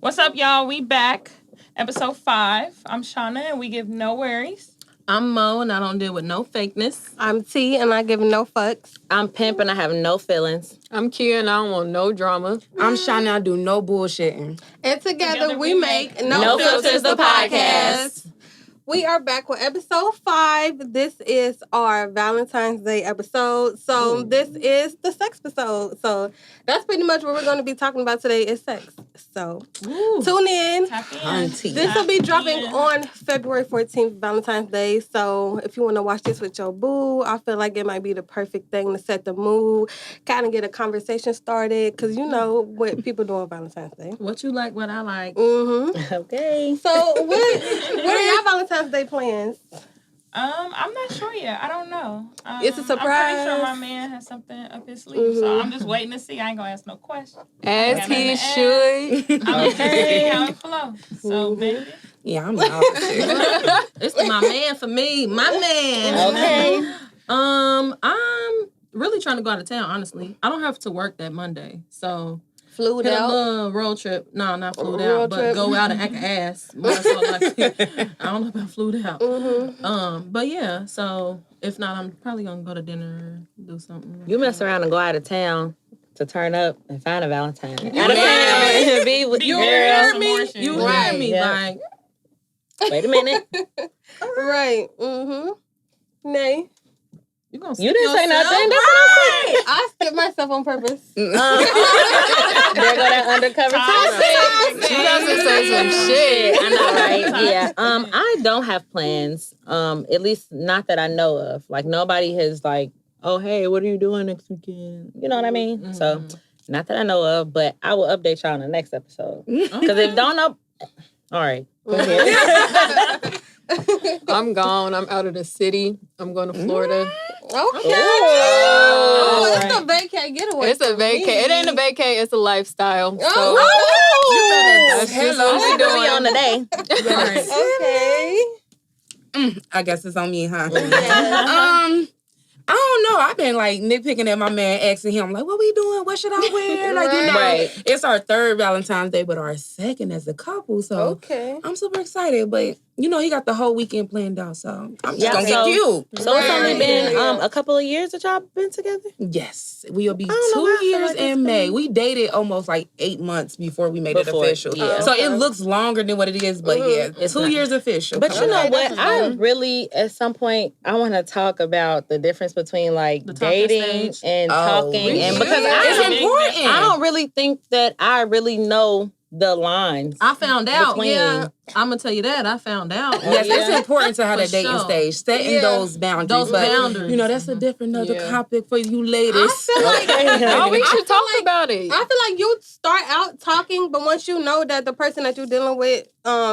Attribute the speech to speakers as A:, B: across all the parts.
A: What's up, y'all? We back. Episode 5. I'm Shawna, and we give no worries.
B: I'm Mo, and I don't deal with no fakeness.
C: I'm T, and I give no fucks.
D: I'm Pimp, and I have no feelings.
E: I'm Kia, and I don't want no drama.
F: I'm Shawna, I do no bullshitting.
C: And together we make
D: No Filters, the podcast.
C: We are back with episode 5. This is our Valentine's Day episode. So this is the Sexpisode. So that's pretty much what we're going to be talking about today is sex. So tune in. This will be dropping on February 14th, Valentine's Day. So if you want to watch this with your boo, I feel like it might be the perfect thing to set the mood, kind of get a conversation started, because you know what people do on Valentine's Day.
B: What you like, what I like.
C: Mm-hmm.
D: Okay.
C: So what are your Valentine's Day plans?
A: I'm not sure yet. I don't know.
C: It's a surprise.
A: I'm pretty sure my man has something up his sleeve, so I'm just waiting to see. I ain't gonna ask no questions.
E: As he should.
A: I'm just gonna see how it flows. So, baby.
F: Yeah, I'm the opposite.
B: It's my man for me. My man.
D: Okay.
B: I'm really trying to go out of town, honestly. I don't have to work that Monday, so
C: Flew
B: hit a
C: out.
B: little road trip. No, not flew
C: Road
B: out, but
C: trip.
B: go out and act an ass. More so like, I don't know about flew out.
C: Mm-hmm.
B: But yeah, so if not, I'm probably gonna go to dinner, do something.
D: You mess around and go out of town to turn up and find a Valentine. Out of
B: heard
D: town and be with
B: You
D: your
B: heard
A: some
B: me?
A: more shit.
B: You
C: Right,
B: heard me?
D: yeah.
B: Like,
D: Wait a minute.
C: Right. Mm-hmm. Nay.
B: you gonna
D: You didn't say
B: yourself?
D: nothing. That's what I said.
C: I skipped myself on purpose.
D: There go that undercover topic.
E: You guys can say some shit.
D: I know, right? Yeah. I don't have plans. At least not that I know of. Like nobody has like, oh hey, what are you doing next weekend? You know what I mean? So not that I know of, but I will update y'all on the next episode. Because if don't know, all right. Go ahead.
E: I'm gone. I'm out of the city. I'm going to Florida.
C: Okay.
D: Oh,
C: It's a vacay getaway.
E: It's a vacay. It ain't a vacay. It's a lifestyle. So that's just
F: Hello.
E: what we
D: What are we
E: doing.
D: on today?
C: Okay.
F: I guess it's on me, huh?
C: Yeah.
F: I don't know. I've been like nitpicking at my man, asking him like, "What we doing? What should I wear?" Like you know,
D: Right.
F: it's our third Valentine's Day, but our second as a couple. So
C: Okay.
F: I'm super excited. But you know, he got the whole weekend planned out. So I'm just
D: Yeah,
F: gonna
D: so-
F: get cute.
D: So it's only been
C: Yeah.
D: a couple of years that y'all been together?
F: Yes, we'll be
D: don't know
F: 2
D: why I feel
F: years
D: like
F: in
D: it's
F: May.
D: been-
F: We dated almost like 8 months before we made it
D: Before,
F: official.
D: yeah.
F: So it looks longer than what it is, but yeah,
D: It's
F: 2
D: not.
F: years official.
D: But you know
C: Okay,
D: what?
C: that's
D: I
C: fine.
D: really, at some point, I want to talk about the difference between like
B: The talking
D: dating
B: stage.
D: and
F: Oh,
D: talking,
F: we
D: and because
F: should.
D: I
F: It's
D: don't,
F: important.
D: I don't really think that I really know the lines.
B: I found out.
D: Between-
B: Yeah, I'm gonna tell you that I found out.
F: Yes,
D: Yeah.
F: it's important to have
B: For
F: that dating
B: sure.
F: stage, setting
C: Yeah.
F: those boundaries.
B: Those
F: but,
B: boundaries.
F: You know, that's a different other
E: Yeah.
F: topic for you ladies.
C: I feel like
E: Oh, we
C: I
E: should
C: feel
E: talk
C: like-
E: about it.
C: I feel like you start out talking, but once you know that the person that you're dealing with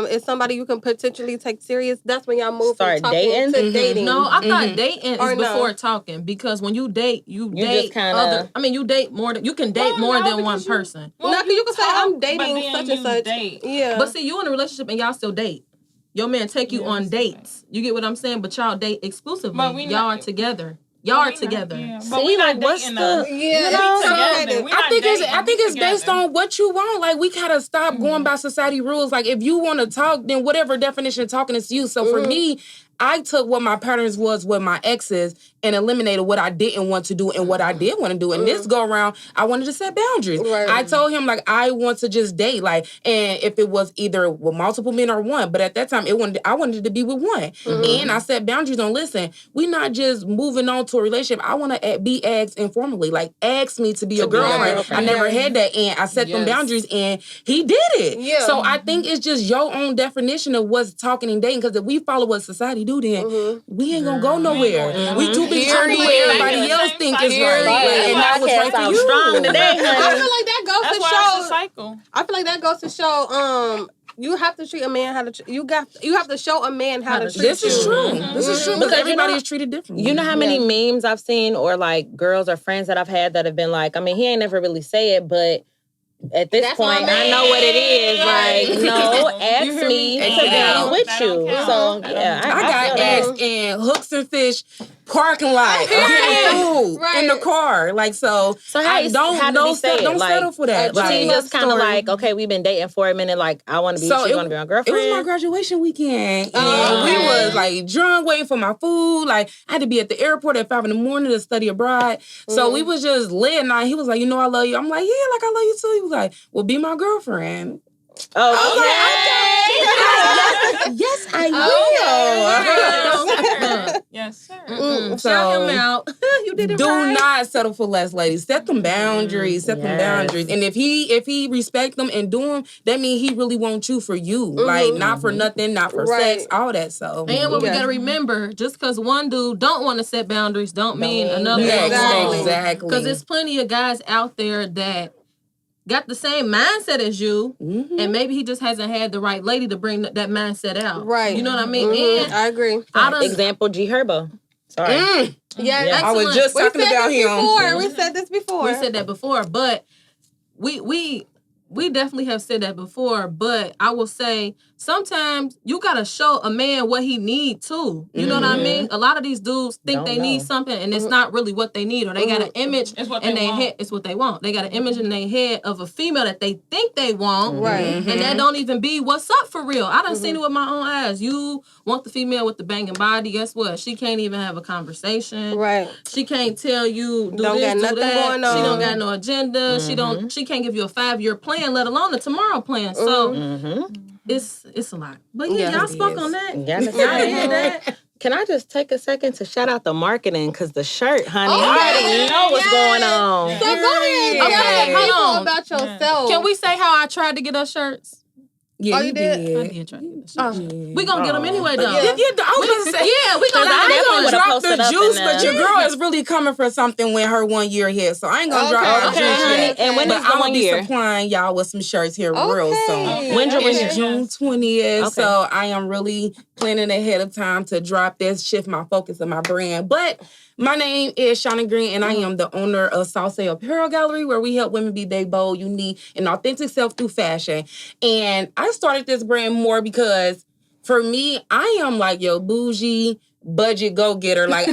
C: is somebody you can potentially take serious, that's when y'all move
D: Start
C: from talking
D: dating?
C: to dating.
B: No, I thought dating
C: Or
B: is
C: no?
B: before talking because when you date, you
D: just
B: date
D: kinda-
B: other. I mean, you date more than you can date
A: Well,
B: more
A: no,
B: than one
A: because you-
B: person.
C: No, 'cause you can say, I'm
A: talk,
C: dating
A: but then
C: such and
A: you
C: such.
A: Date.
C: Yeah.
B: But see, you in a relationship and y'all still date. Your man take you
A: Yeah,
B: on
A: that's
B: dates. You get what I'm saying? But y'all date exclusively.
A: But we
B: y'all
A: not-
B: are together. Y'all are
A: We not-
B: together.
A: yeah,
D: See,
A: but we not
D: like, what's
A: dating
D: the-
A: though.
C: yeah,
D: you know,
C: it's
A: together.
C: together.
A: We
F: I
A: not
F: think
A: dating,
F: it's
A: we
F: based
A: together.
F: on what you want. Like we gotta stop going by society rules. Like if you want to talk, then whatever definition of talking is you. So for me, I took what my patterns was with my exes and eliminated what I didn't want to do and what I did want to do. And this go around, I wanted to set boundaries.
C: Right.
F: I told him like I want to just date, like, and if it was either with multiple men or one, but at that time I wanted to be with one. And I set boundaries on. Listen, we not just moving on to a relationship. I want to be asked informally, like ask me to be a
D: be a
F: girlfriend.
D: girlfriend.
F: I never had that, and I set them
E: Yes.
F: boundaries, and he did it.
C: Yeah.
F: So I think it's just your own definition of what's talking and dating. Because if we follow what society do, then we ain't gonna go nowhere. We too busy trying to do what
E: Period.
F: everybody else think is
E: Period.
F: right, and not what's right for
D: Podcast
F: you.
D: strong today,
C: I feel
D: honey.
C: like that goes
A: That's
C: to
A: why it's a
C: show.
A: cycle.
C: I feel like that goes to show. You have to treat a man how to. You have to show a man how to treat
F: This is
C: you.
F: true. This is true. Because
D: Because
F: everybody
D: you know-
F: is treated differently.
D: You know how many memes I've seen or like girls or friends that I've had that have been like, I mean, he ain't never really say it, but at this
C: That's my
D: point, I know what it is. Like, no, ask
F: hear
D: me
F: me?
D: to be
F: That
D: with
A: don't
D: you.
A: count.
D: So,
A: That
D: yeah,
A: don't
F: I got
D: feel that.
F: asked in hooks and fish, parking lot, getting food in the
C: Right.
F: car. Like, so
D: how did he say it?
F: don't
D: Like,
F: settle for that.
D: Was he
C: Like-
D: just kind of like, okay, we've been dating for a minute, like, I want to be,
F: So
D: she want to be my girlfriend?
F: It was my graduation weekend. And
C: Okay.
F: we was like drunk waiting for my food. Like I had to be at the airport at 5 a.m. to study abroad. So we was just lit and he was like, you know I love you. I'm like, yeah, like I love you too. He was like, well, be my girlfriend. Yes, I will.
A: Yes, sir.
B: Shout him out. You did it
F: Do
B: right.
F: not settle for less, ladies. Set them boundaries. Set them
D: Yes.
F: boundaries. And if he respect them and do them, that means he really wants you for you. Like not for nothing, not for
C: Right.
F: sex, all that. So
B: And what we
C: Yeah.
B: gotta remember, just because one dude don't want to set boundaries, don't mean another
F: Next,
B: one won't.
F: exactly.
B: Because there's plenty of guys out there that got the same mindset as you, and maybe he just hasn't had the right lady to bring that mindset out.
C: Right.
B: You know what I mean?
C: Mhm.
B: And
C: I agree.
B: I done,
D: Example, G Herbo. Sorry.
C: Yeah,
D: Yeah.
F: I was
B: excellent.
F: just
C: we
F: talking
C: said
F: about
C: this
F: him.
C: before. We said this before.
B: we said that before, but we definitely have said that before. But I will say sometimes you gotta show a man what he need too. You know what I mean? A lot of these dudes think
D: Don't
B: they
D: know.
B: need something and it's not really what they need, or they got an image
A: It's what
B: in
A: they
B: their
A: want.
B: head. It's what they want. They got an image in their head of a female that they think they want,
C: Right.
B: and that don't even be what's up for real. I done seen it with my own eyes. You want the female with the banging body? Guess what? She can't even have a conversation.
C: Right.
B: She can't tell you do
C: Don't
B: this,
C: got
B: do
C: nothing
B: that.
C: going
B: She don't
C: on.
B: got no agenda. She can't give you a 5-year plan, let alone a tomorrow plan. So it's a lot. But yeah,
C: Yeah,
B: y'all
C: it
B: spoke
F: is.
B: on that.
D: Yeah,
B: Y'all didn't hear that?
D: Can I just take a second to shout out the marketing? Because the shirt, honey,
C: Oh,
D: I already know what's going on.
C: So go ahead.
B: Okay,
C: Tell
B: hold
C: people
B: on.
C: about yourself.
B: Can we say how I tried to get us shirts?
F: Yeah,
C: Oh,
F: you
C: you did?
F: did.
B: I did try to get us shirts. We gonna get them anyway though.
C: Yeah.
F: I was going to say,
B: Yeah, we gonna
D: I
F: I
D: definitely
F: gonna
D: would've
F: drop
D: posted
F: the
D: up
F: juice,
D: in
F: but
D: the-
F: your girl is really coming for something when her 1 year hit. So I ain't gonna drop
C: Okay.
F: our
C: Okay,
F: juice
C: honey.
F: yet.
D: And when
F: but
D: is the
F: I'm
D: 1
F: gonna be
D: year?
F: supplying y'all with some shirts here real soon.
D: When
C: Okay.
F: It's June 20th,
D: Okay.
F: so I am really planning ahead of time to drop this, shift my focus of my brand. But my name is Shawna Green, and I am the owner of Sauce Apparel Gallery, where we help women be they bold, unique, and authentic self through fashion. And I started this brand more because for me, I am like your bougie budget go-getter. Like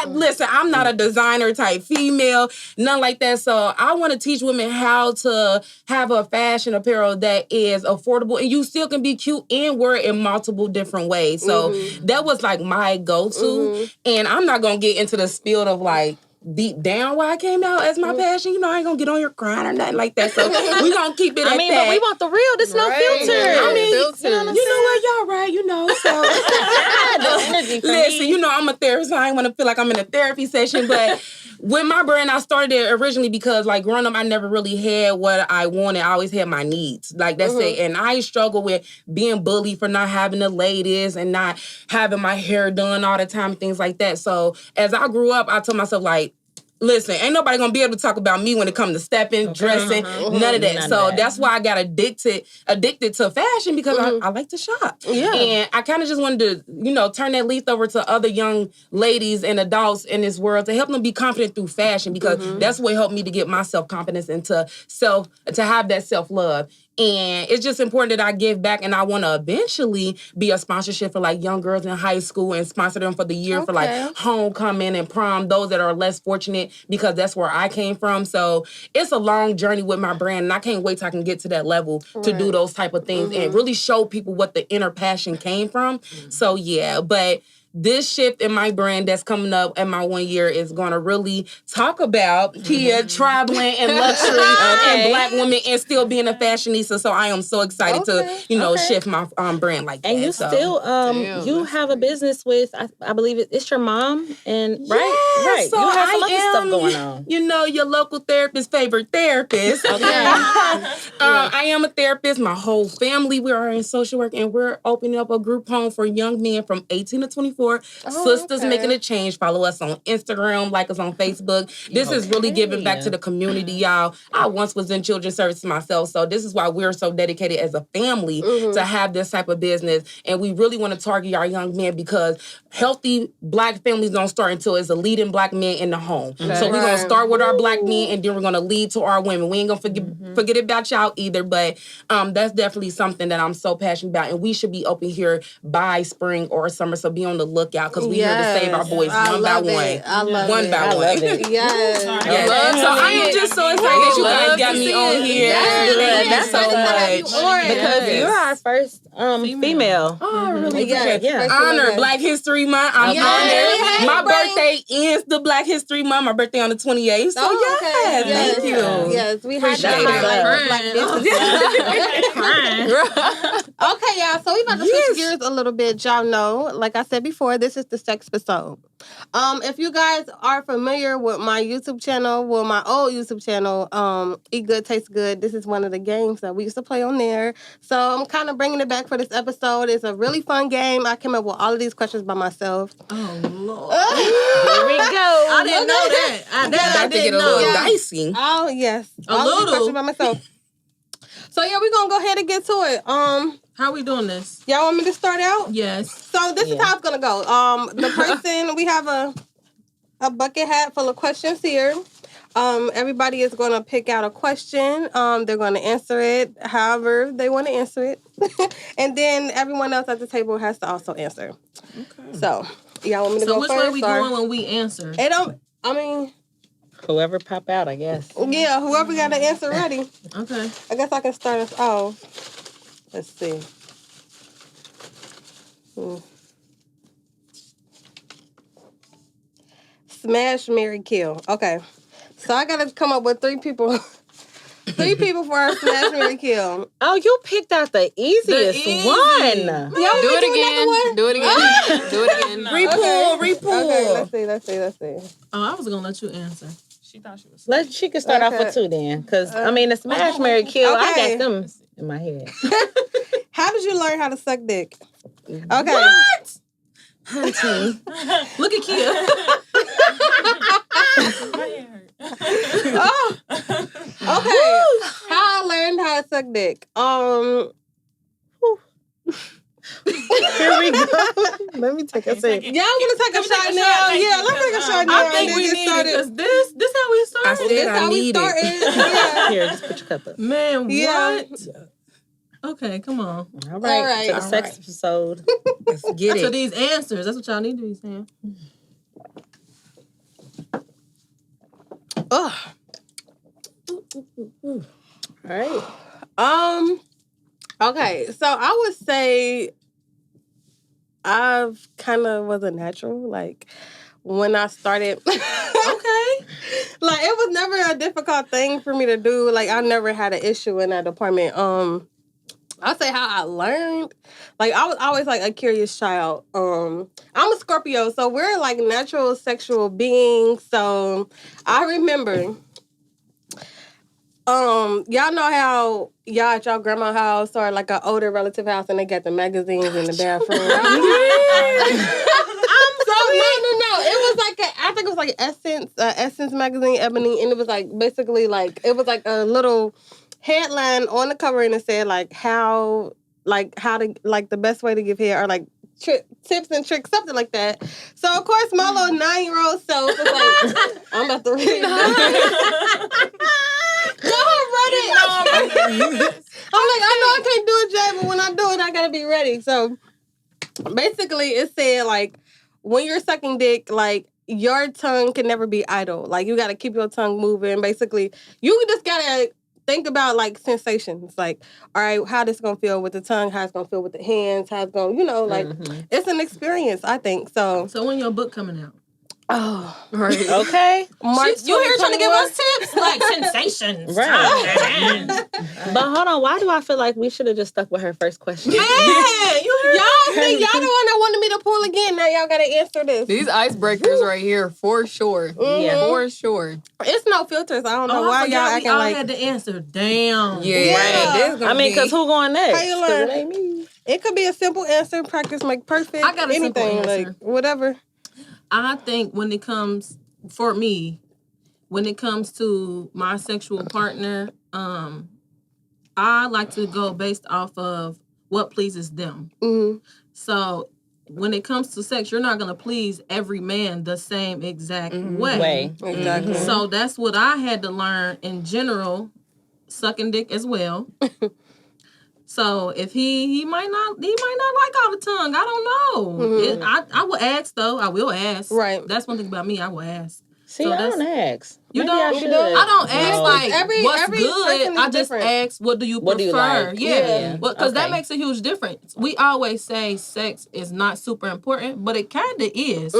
F: listen, I'm not a designer type female, none like that. So I want to teach women how to have a fashion apparel that is affordable and you still can be cute and wear it in multiple different ways. So that was like my go-to. And I'm not gonna get into the spiel of like deep down why I came out as my passion. You know, I ain't gonna get on your grind or nothing like that. So we gonna keep it at
D: I mean,
F: that.
D: but we want the real. There's no
C: Right.
D: filter.
F: I mean,
C: Filters.
F: you know what, y'all right, you know, so
D: the energy for
F: listen,
D: me.
F: you know, I'm a therapist, so I ain't want to feel like I'm in a therapy session, but with my brand, I started it originally because, like, growing up, I never really had what I wanted. I always had my needs. Like, that's it. And I struggle with being bullied for not having the ladies and not having my hair done all the time, things like that. So as I grew up, I told myself, like, listen, ain't nobody gonna be able to talk about me when it comes to stepping, dressing, none of that.
D: None of
F: So
D: that.
F: that's why I got addicted to fashion because I like to shop.
C: Yeah.
F: And I kind of just wanted to, you know, turn that leaf over to other young ladies and adults in this world to help them be confident through fashion because that's what helped me to get my self-confidence and to have that self-love. And it's just important that I give back, and I want to eventually be a sponsorship for like young girls in high school and sponsor them for the year for like homecoming and prom, those that are less fortunate because that's where I came from. So it's a long journey with my brand, and I can't wait till I can get to that level to do those type of things and really show people what the inner passion came from. So yeah, but this shift in my brand that's coming up in my 1 year is going to really talk about Kia traveling and luxury and Black women and still being a fashionista. So I am so excited to, you know, shift my brand like that.
D: And you
F: so.
D: still,
E: Damn,
D: you have a business with, I believe it's your mom, and right,
F: So
D: you have some
F: I
D: other
F: am,
D: stuff going on.
F: You know, your local therapist's favorite therapist. I am a therapist. My whole family, we are in social work, and we're opening up a group home for young men from 18 to 24. Sisters making a change. Follow us on Instagram, like us on Facebook. This is really giving back to the community, y'all. I once was in children's service myself, so this is why we're so dedicated as a family to have this type of business. And we really want to target our young men because healthy Black families don't start until it's a leading Black man in the home. So we're going to start with our Black men, and then we're going to lead to our women. We ain't going to forget about y'all either, but that's definitely something that I'm so passionate about. And we should be open here by spring or summer, so be on the lookout because we here to save our boys one by one.
C: I love
F: one
C: it.
F: by
D: I
F: one.
D: love it.
C: Yes.
F: Yes. So I am just so excited that you guys got me on here. Thank you so much.
D: Because you're our first female.
F: Oh, I really appreciate it.
D: Yeah.
F: Honor Black History Month. I'm honored. My birthday is the Black History Month. My birthday on the 28th. So yes, thank you.
C: Yes, we had
F: Appreciate
C: to highlight Black business. Okay, y'all. So we about to switch gears a little bit. Y'all know, like I said before, this is the Sexpisode. If you guys are familiar with my YouTube channel, well, my old YouTube channel, Eat Good, Taste Good, this is one of the games that we used to play on there. So I'm kind of bringing it back for this episode. It's a really fun game. I came up with all of these questions by myself.
B: Oh, Lord.
C: Here
D: we go.
B: I didn't know that. I
F: About to get a little dicey.
C: Oh, yes.
B: A
C: all of these
B: little.
C: questions by myself. So, yeah, we're going to go ahead and get to it.
B: How are we doing this?
C: Y'all want me to start out?
B: Yes.
C: So this is how it's gonna go. The person, we have a bucket hat full of questions here. Everybody is gonna pick out a question. They're gonna answer it however they want to answer it, and then everyone else at the table has to also answer. Okay. So y'all want me to go
B: which
C: first?
B: way we going when we answer?
C: It don't. I mean,
D: Whoever pop out, I guess.
C: yeah. Whoever got the answer ready.
B: Okay.
C: I guess I can start us off. Let's see. Smash, marry, kill. Okay. So I gotta come up with 3 people. 3 people for our smash, marry, kill.
D: Oh, you picked out the easiest one.
C: Y'all
E: Do it again. Do it again. Do it again.
F: Repull.
C: Okay, let's see.
B: Oh, I was gonna let you answer.
A: She thought she was.
D: She can start off with 2 then. Because, I mean, the smash, marry, kill, I
C: Okay.
D: got them in my head.
C: How did you learn how to suck dick? Okay.
B: What? Hunting. Look at Kia.
A: My head hurt.
C: Oh. Okay. How I learned how to suck dick.
D: Here we go. Let me take a sip.
C: Y'all want to take a shot now? Yeah, let's take a shot now.
B: I think we need it because this how we started.
F: I said
C: This
F: I
C: how we
F: need
C: started.
F: it.
C: Yeah.
D: Here, just put your cup up.
B: Man,
C: Yeah.
B: what? Okay, come on.
D: All right.
C: All right.
D: To the sex episode.
F: Let's get
B: So
F: it.
B: these answers, that's what y'all need to be saying.
C: Ugh.
D: All right.
C: Okay, so I would say I've kind of was a natural, like when I started.
B: Okay.
C: Like it was never a difficult thing for me to do. Like I never had an issue in that department. I'll say how I learned. Like I was always like a curious child. I'm a Scorpio, so we're like natural sexual beings. So I remember. Y'all know how y'all at y'all grandma's house or like an older relative house and they got the magazines in the bathroom. No. It was like I think it was like Essence magazine, Ebony, and it was like basically like it was like a little headline on the cover and it said like how to like the best way to give head or like tips and tricks, something like that. So of course my little 9-year-old self was like, I'm about to read it. Go ahead, read it. I'm like, I know I can't do it, Jay, but when I do it, I gotta be ready. So basically, it said like when you're sucking dick, like your tongue can never be idle. Like you gotta keep your tongue moving. Basically, you just gotta think about like sensations. Like, all right, how this gonna feel with the tongue? How it's gonna feel with the hands? How it's gonna, like it's an experience. I think so.
B: So when your book coming out?
C: Oh,
F: Right.
D: Okay.
C: March
B: You here trying to give
C: 2021.
B: us tips? Like sensations.
D: Right. But hold on, why do I feel like we should have just stuck with her first question?
B: Yeah, you hear
C: Y'all the one that wanted me to pull again. Now y'all gotta answer this.
E: These icebreakers right here, for sure.
D: Yeah.
E: For sure.
C: It's no filters. I don't know
B: Oh,
C: why
B: I
C: y'all
B: forgot we
C: acting
B: all
C: like
B: had to answer. Damn.
E: Yeah.
C: Yeah.
F: This
D: I mean, because who going next?
C: How you
D: 'Cause
C: learn?
D: it ain't me.
C: it could be a simple answer. Practice make perfect.
B: I got a simple
C: anything
B: answer.
C: like whatever.
B: I think when it comes for me, when it comes to my sexual partner, I like to go based off of what pleases them.
C: Mm-hmm.
B: So when it comes to sex, you're not gonna please every man the same exact way.
C: Exactly.
B: So that's what I had to learn in general, sucking dick as well. So if he might not like all the tongue. I don't know. I will ask though. I will ask.
C: Right.
B: That's one thing about me. I will ask.
D: See,
B: So
D: I don't ask.
B: You
D: Maybe
B: don't?
D: I
B: You
D: should.
B: don't? I don't ask
D: No.
B: like what's
C: every
B: good.
C: person is
B: I just
C: different.
B: ask what do you prefer.
D: What do you like?
B: Yeah. Because that
D: Okay.
B: makes a huge difference. We always say sex is not super important, but it kind of is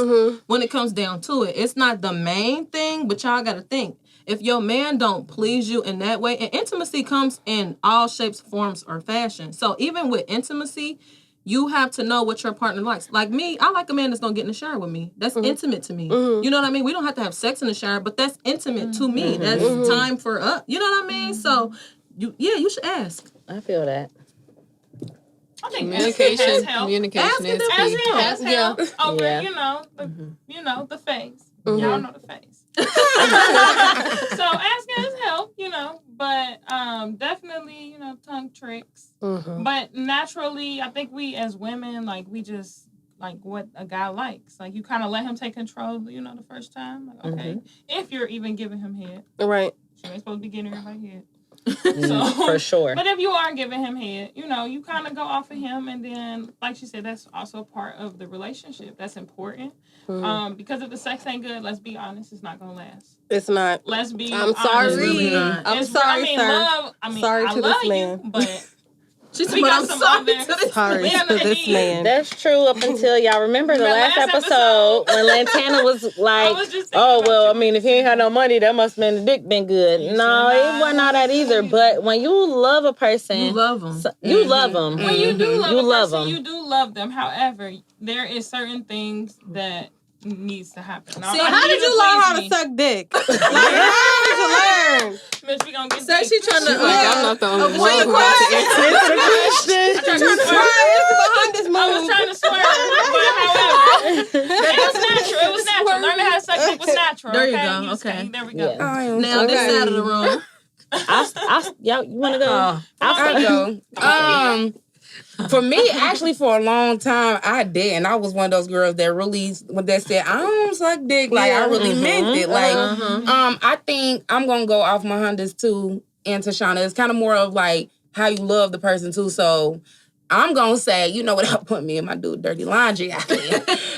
B: when it comes down to it. It's not the main thing, but y'all got to think. If your man don't please you in that way, and intimacy comes in all shapes, forms, or fashion. So even with intimacy, you have to know what your partner likes. Like me, I like a man that's gonna get in the shower with me. That's intimate to me. You know what I mean? We don't have to have sex in the shower, but that's intimate to me. That's time for us. You know what I mean? So, you should ask.
D: I feel that.
A: I think
E: Communication
A: has helped.
E: is key.
A: Has helped over,
D: Yeah.
A: the face. Y'all know the face. So asking has helped, but definitely, tongue tricks. But naturally, I think we as women, like, we just like what a guy likes. Like, you kind of let him take control, the first time. Like, okay, if you're even giving him head.
C: Right.
A: You ain't supposed to be getting everybody head.
D: For sure.
A: But if you are giving him head, you kind of go off of him, and then, like she said, that's also part of the relationship. That's important. Because if the sex ain't good, let's be honest, it's not gonna last.
C: It's not.
A: Let's be.
C: I'm
A: honest.
C: sorry.
B: really not.
C: I'm
A: It's-
C: sorry,
A: I mean,
C: sir.
A: love.
C: Sorry
A: I
C: to
A: love
C: this man.
A: you, but
B: She said,
A: We
B: but
A: got
B: I'm
A: some
B: sorry
A: other-
B: to this
C: Sorry
A: Yeah,
C: to this
A: he-
C: man.
D: That's true up until y'all remember the
A: That
D: last
A: last
D: episode when Lantana was like,
A: was just thinking
D: oh,
A: about
D: well,
A: you.
D: I mean, if he ain't had no money, that must have been the dick been good.
A: You
D: No,
A: said,
D: it wasn't all that either. But when you love a person,
B: You love them.
D: you love them.
A: When you do love
D: You
A: a
D: love
A: person,
D: them.
A: you do love them. However, there is certain things that needs to happen. Now,
B: See,
A: I
C: How
A: need
C: did you
A: to
C: learn how
A: please
C: to
A: me.
C: suck dick? Like, how did you learn?
A: Bitch, we gonna get
B: Say
A: deep.
B: she trying to.
E: Like, I'm not the only one
C: she
E: who got to answer this question.
A: I'm trying to swear.
C: Behind this
A: I was
C: move.
A: trying to swear, but however, it was natural. It was natural. Learning how to suck dick was natural.
B: There you
A: okay?
B: go,
A: You just
B: okay.
A: can't- There we go.
D: Yeah.
B: Now this
C: Okay.
B: side of the room.
D: Y'all, you want to go?
F: I'll go. For me, actually, for a long time, I did, and I was one of those girls that really, when they said I don't suck dick, like I really meant it. Like, I think I'm gonna go off my Hondas too and Shawna. It's kind of more of like how you love the person too. So I'm gonna say, without putting me in my dude dirty laundry,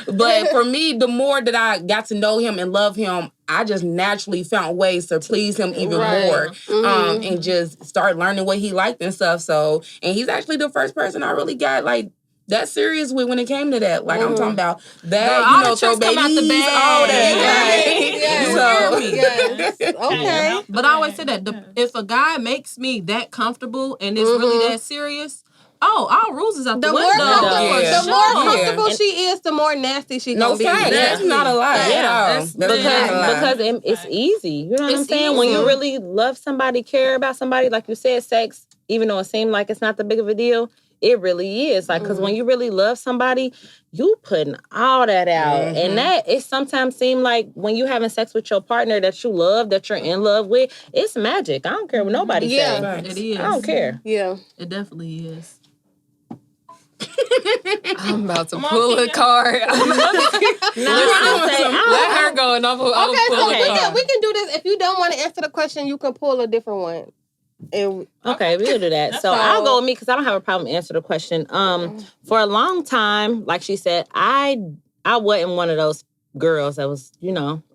F: but for me, the more that I got to know him and love him, I just naturally found ways to please him even more, and just start learning what he liked and stuff. So, and he's actually the first person I really got like that serious with when it came to that. Like I'm talking about that,
B: Girl, all the throw
F: tricks come out the
B: babies,
F: bag.
B: all that.
C: Yes.
B: So,
C: Okay.
B: but I always say that if a guy makes me that comfortable and is really that serious, all rules is out the
C: The more
B: window.
C: comfortable,
F: Yeah.
C: the more
F: Yeah.
C: comfortable she is, the more nasty she
F: No
C: gonna be.
F: fact. That's not a lie.
B: Yeah,
F: at all.
B: that's-
F: That's not a lie.
D: Because it's easy. You know what I'm
B: It's
D: saying? When
B: easy.
D: you really love somebody, care about somebody, like you said, sex, even though it seemed like it's not that big of a deal, it really is. Like, because when you really love somebody, you putting all that out. And that, it sometimes seem like when you having sex with your partner that you love, that you're in love with, it's magic. I don't care what nobody
C: Yeah.
D: say.
B: It is.
D: I don't care.
C: Yeah.
B: It definitely is.
E: I'm about to
A: Come on,
E: pull a
A: Keisha.
E: card.
D: No, I'm saying,
E: Let her go and I'll
C: Okay,
E: pull
C: so
E: a
C: we
E: card.
C: can do this. If you don't want to answer the question, you can pull a different one.
D: okay, we'll do that. So
C: fine.
D: I'll go with me because I don't have a problem answering the question. For a long time, like she said, I wasn't one of those girls that was,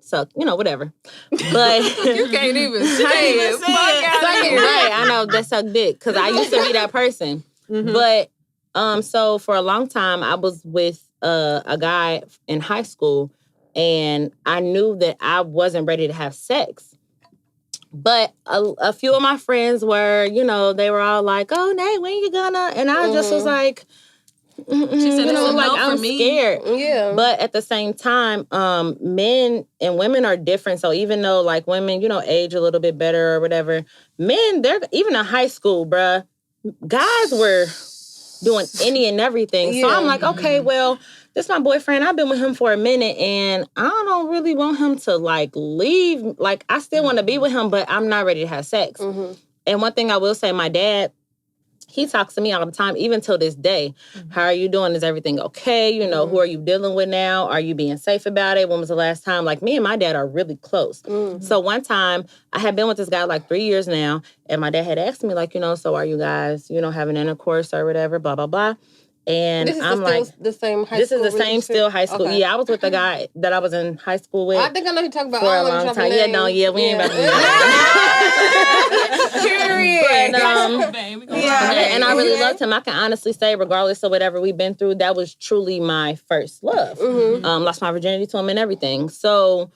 D: suck, whatever. But
E: You can't even say it. Fuck out of here.
D: right, I know that suck dick because I used to be that person. But so for a long time, I was with a guy in high school, and I knew that I wasn't ready to have sex. But a few of my friends were, they were all like, "Oh, Nate, when you gonna?" And I just was like,
B: She said, "It's a no
D: like
B: for
D: I'm
B: me."
D: scared.
C: Yeah.
D: But at the same time, men and women are different. So even though like women, age a little bit better or whatever, men, they're even in high school, bruh, guys were doing any and everything. So I'm like, okay, well, this is my boyfriend. I've been with him for a minute and I don't really want him to like leave. Like I still want to be with him, but I'm not ready to have sex. And one thing I will say, my dad, he talks to me all the time, even till this day. How are you doing? Is everything okay? You know, who are you dealing with now? Are you being safe about it? When was the last time? Like, me and my dad are really close. So one time, I had been with this guy like 3 years now, and my dad had asked me, like, you know, so are you guys, you know, having intercourse or whatever, blah, blah, blah. And I'm like,
C: the same high
D: this
C: school
D: is the same still high school.
C: Okay.
D: Yeah, I was with the guy that I was in high school with.
C: I think I know who you're talking about.
D: For a long time. Yeah, no, yeah, we ain't about to do that.
C: Period.
D: But, and I really loved him. I can honestly say, regardless of whatever we've been through, that was truly my first love. Lost my virginity to him and everything. So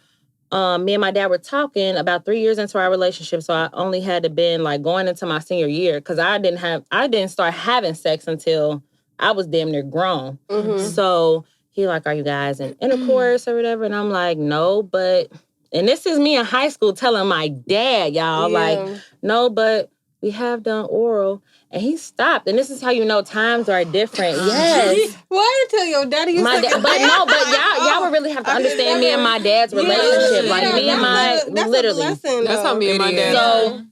D: me and my dad were talking about 3 years into our relationship. So I only had to been like going into my senior year because I didn't start having sex until I was damn near grown. So he like, are you guys in intercourse or whatever? And I'm like, no, but, and this is me in high school telling my dad, y'all, like, no, but we have done oral. And he stopped. And this is how you know times are different. Yes.
C: Why did you tell your daddy you
D: my dad? But no, but y'all would really have to understand me and my dad's relationship. Like me and my, literally.
E: That's how me and my dad.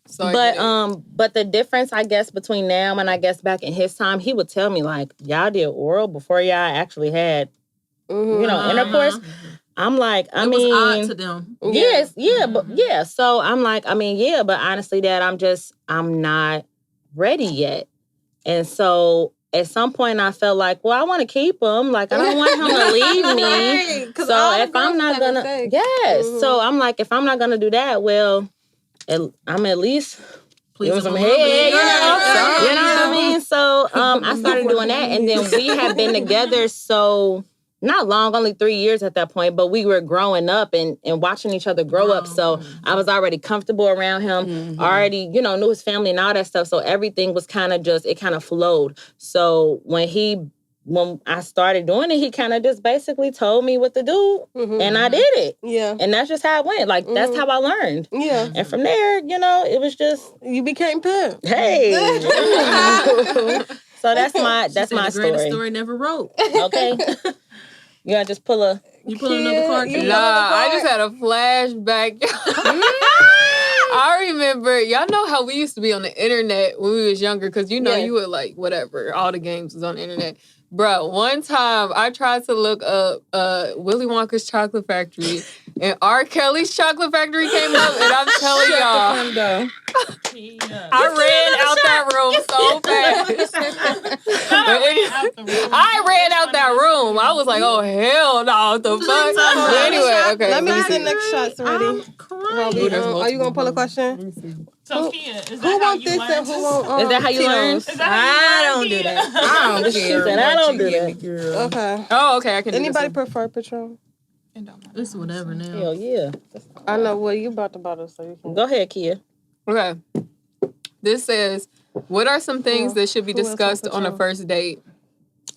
D: But the difference, I guess, between now and I guess back in his time, he would tell me like, y'all did oral before y'all actually had, you know, intercourse. I'm like, I mean,
B: it was odd to them.
D: Yes, but yeah. So I'm like, I mean, yeah, but honestly, Dad, I'm not ready yet. And so at some point I felt like, well, I want to keep him. Like, I don't want him to leave me.
C: Right,
D: so if I'm not gonna, so I'm like, if I'm not gonna do that, well, I'm at least please some head, you know what I mean? So I started doing that, and then we have been together so not long, only 3 years at that point, but we were growing up and watching each other grow up. So I was already comfortable around him, already, you know, knew his family and all that stuff. So everything was kind of just, it kind of flowed. So when I started doing it, he kind of just basically told me what to do, and I did it. Yeah. And that's just how it went. Like, that's how I learned. Yeah. And from there, you know, it was just...
C: You became pimp.
D: Hey. So that's my
B: the
D: story.
B: Greatest story never wrote.
D: Okay. You gotta just pull
B: another card.
E: Nah, I just had a flashback. I remember, y'all know how we used to be on the internet when we was younger, because you know you would like whatever, all the games was on the internet. Bro, one time I tried to look up Willy Wonka's Chocolate Factory, and R. Kelly's Chocolate Factory came up, and I'm telling y'all, I ran out that room so fast. I ran out that room. I was like, oh, hell no, what the fuck? But anyway, okay.
C: Let me get the next shots ready. Robbie, are you going to pull a question?
A: So, Kia, is that
C: who
A: how
C: want
A: you
C: this
A: learn?
C: and who want
D: Is that how you learn?
F: I don't do that. I don't care.
D: I don't do that.
C: Okay.
E: Oh, okay. I can.
C: Anybody prefer Patron?
B: It's whatever now.
D: Hell yeah.
C: I know. Well, you bought the bottle, so you can.
D: Go ahead, Kia.
E: Okay. This says, what are some things that should be discussed on a first date?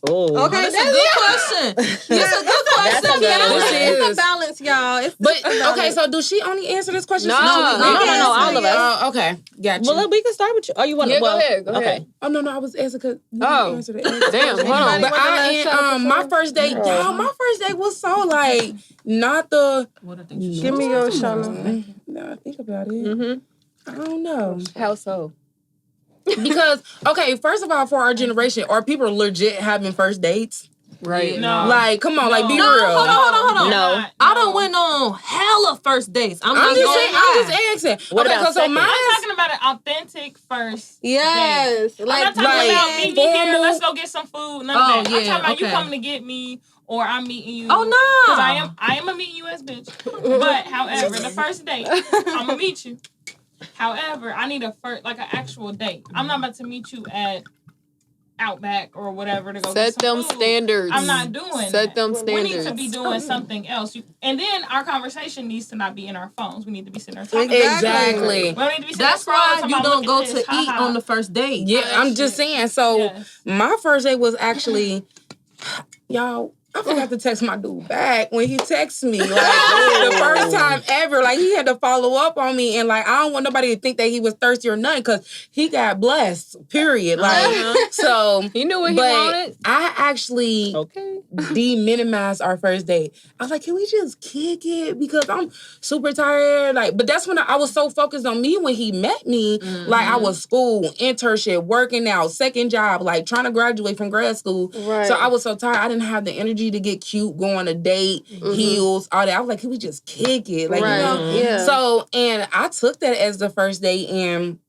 D: Oh,
C: okay,
B: that's a good question. That's a good question.
C: It's a balance, y'all.
F: Okay, so do she only answer this question?
E: No,
D: all of us.
F: Okay, gotcha.
D: Well, we can start with you. Oh, you want to?
E: Yeah, go ahead. Go ahead.
F: Oh no, I was asking because you answered it.
E: Damn, hold on.
F: But my first date, y'all, my first date was so like not the.
C: Give me your Shawna.
F: No, think about it. I don't know.
E: How so?
F: Because, okay, first of all, for our generation, are people legit having first dates?
E: Right.
A: No.
F: Like, come on, like, be real.
B: Hold on.
D: No.
B: I done went on hella first dates. I'm
F: just asking.
D: What
F: okay,
D: about
F: so mine.
A: I'm talking about an authentic first
C: Yes.
A: date. I'm not talking about meet me here, let's go get some food, none of that. I'm talking about you coming to get me or I'm meeting you.
B: Oh, no.
A: Because I am a meet you as bitch. But, however, the first date, I'm going to meet you. However, I need an actual date. I'm not about to meet you at Outback or whatever to go
E: set
A: get some
E: them
A: food.
E: standards.
A: I'm not doing
E: Set
A: that.
E: them standards.
A: We need to be doing something else. And then our conversation needs to not be in our phones. We need to be sitting there talking.
F: Exactly.
A: We don't need to be
B: That's why you don't go to eat on the first date.
F: Yeah, I'm just saying. So my first date was actually, y'all, I forgot to text my dude back when he texted me. Like, the first time ever. Like, he had to follow up on me. And, like, I don't want nobody to think that he was thirsty or nothing because he got blessed, period. Like, so.
E: He knew what he wanted.
F: I actually de-minimized our first date. I was like, can we just kick it? Because I'm super tired. Like, but that's when I was so focused on me when he met me. Like, I was school, internship, working out, second job, like, trying to graduate from grad school.
C: Right.
F: So I was so tired. I didn't have the energy to get cute, go on a date, heels, all that. I was like, can we just kick it? Like, you know?
C: Yeah.
F: So, and I took that as the first date, and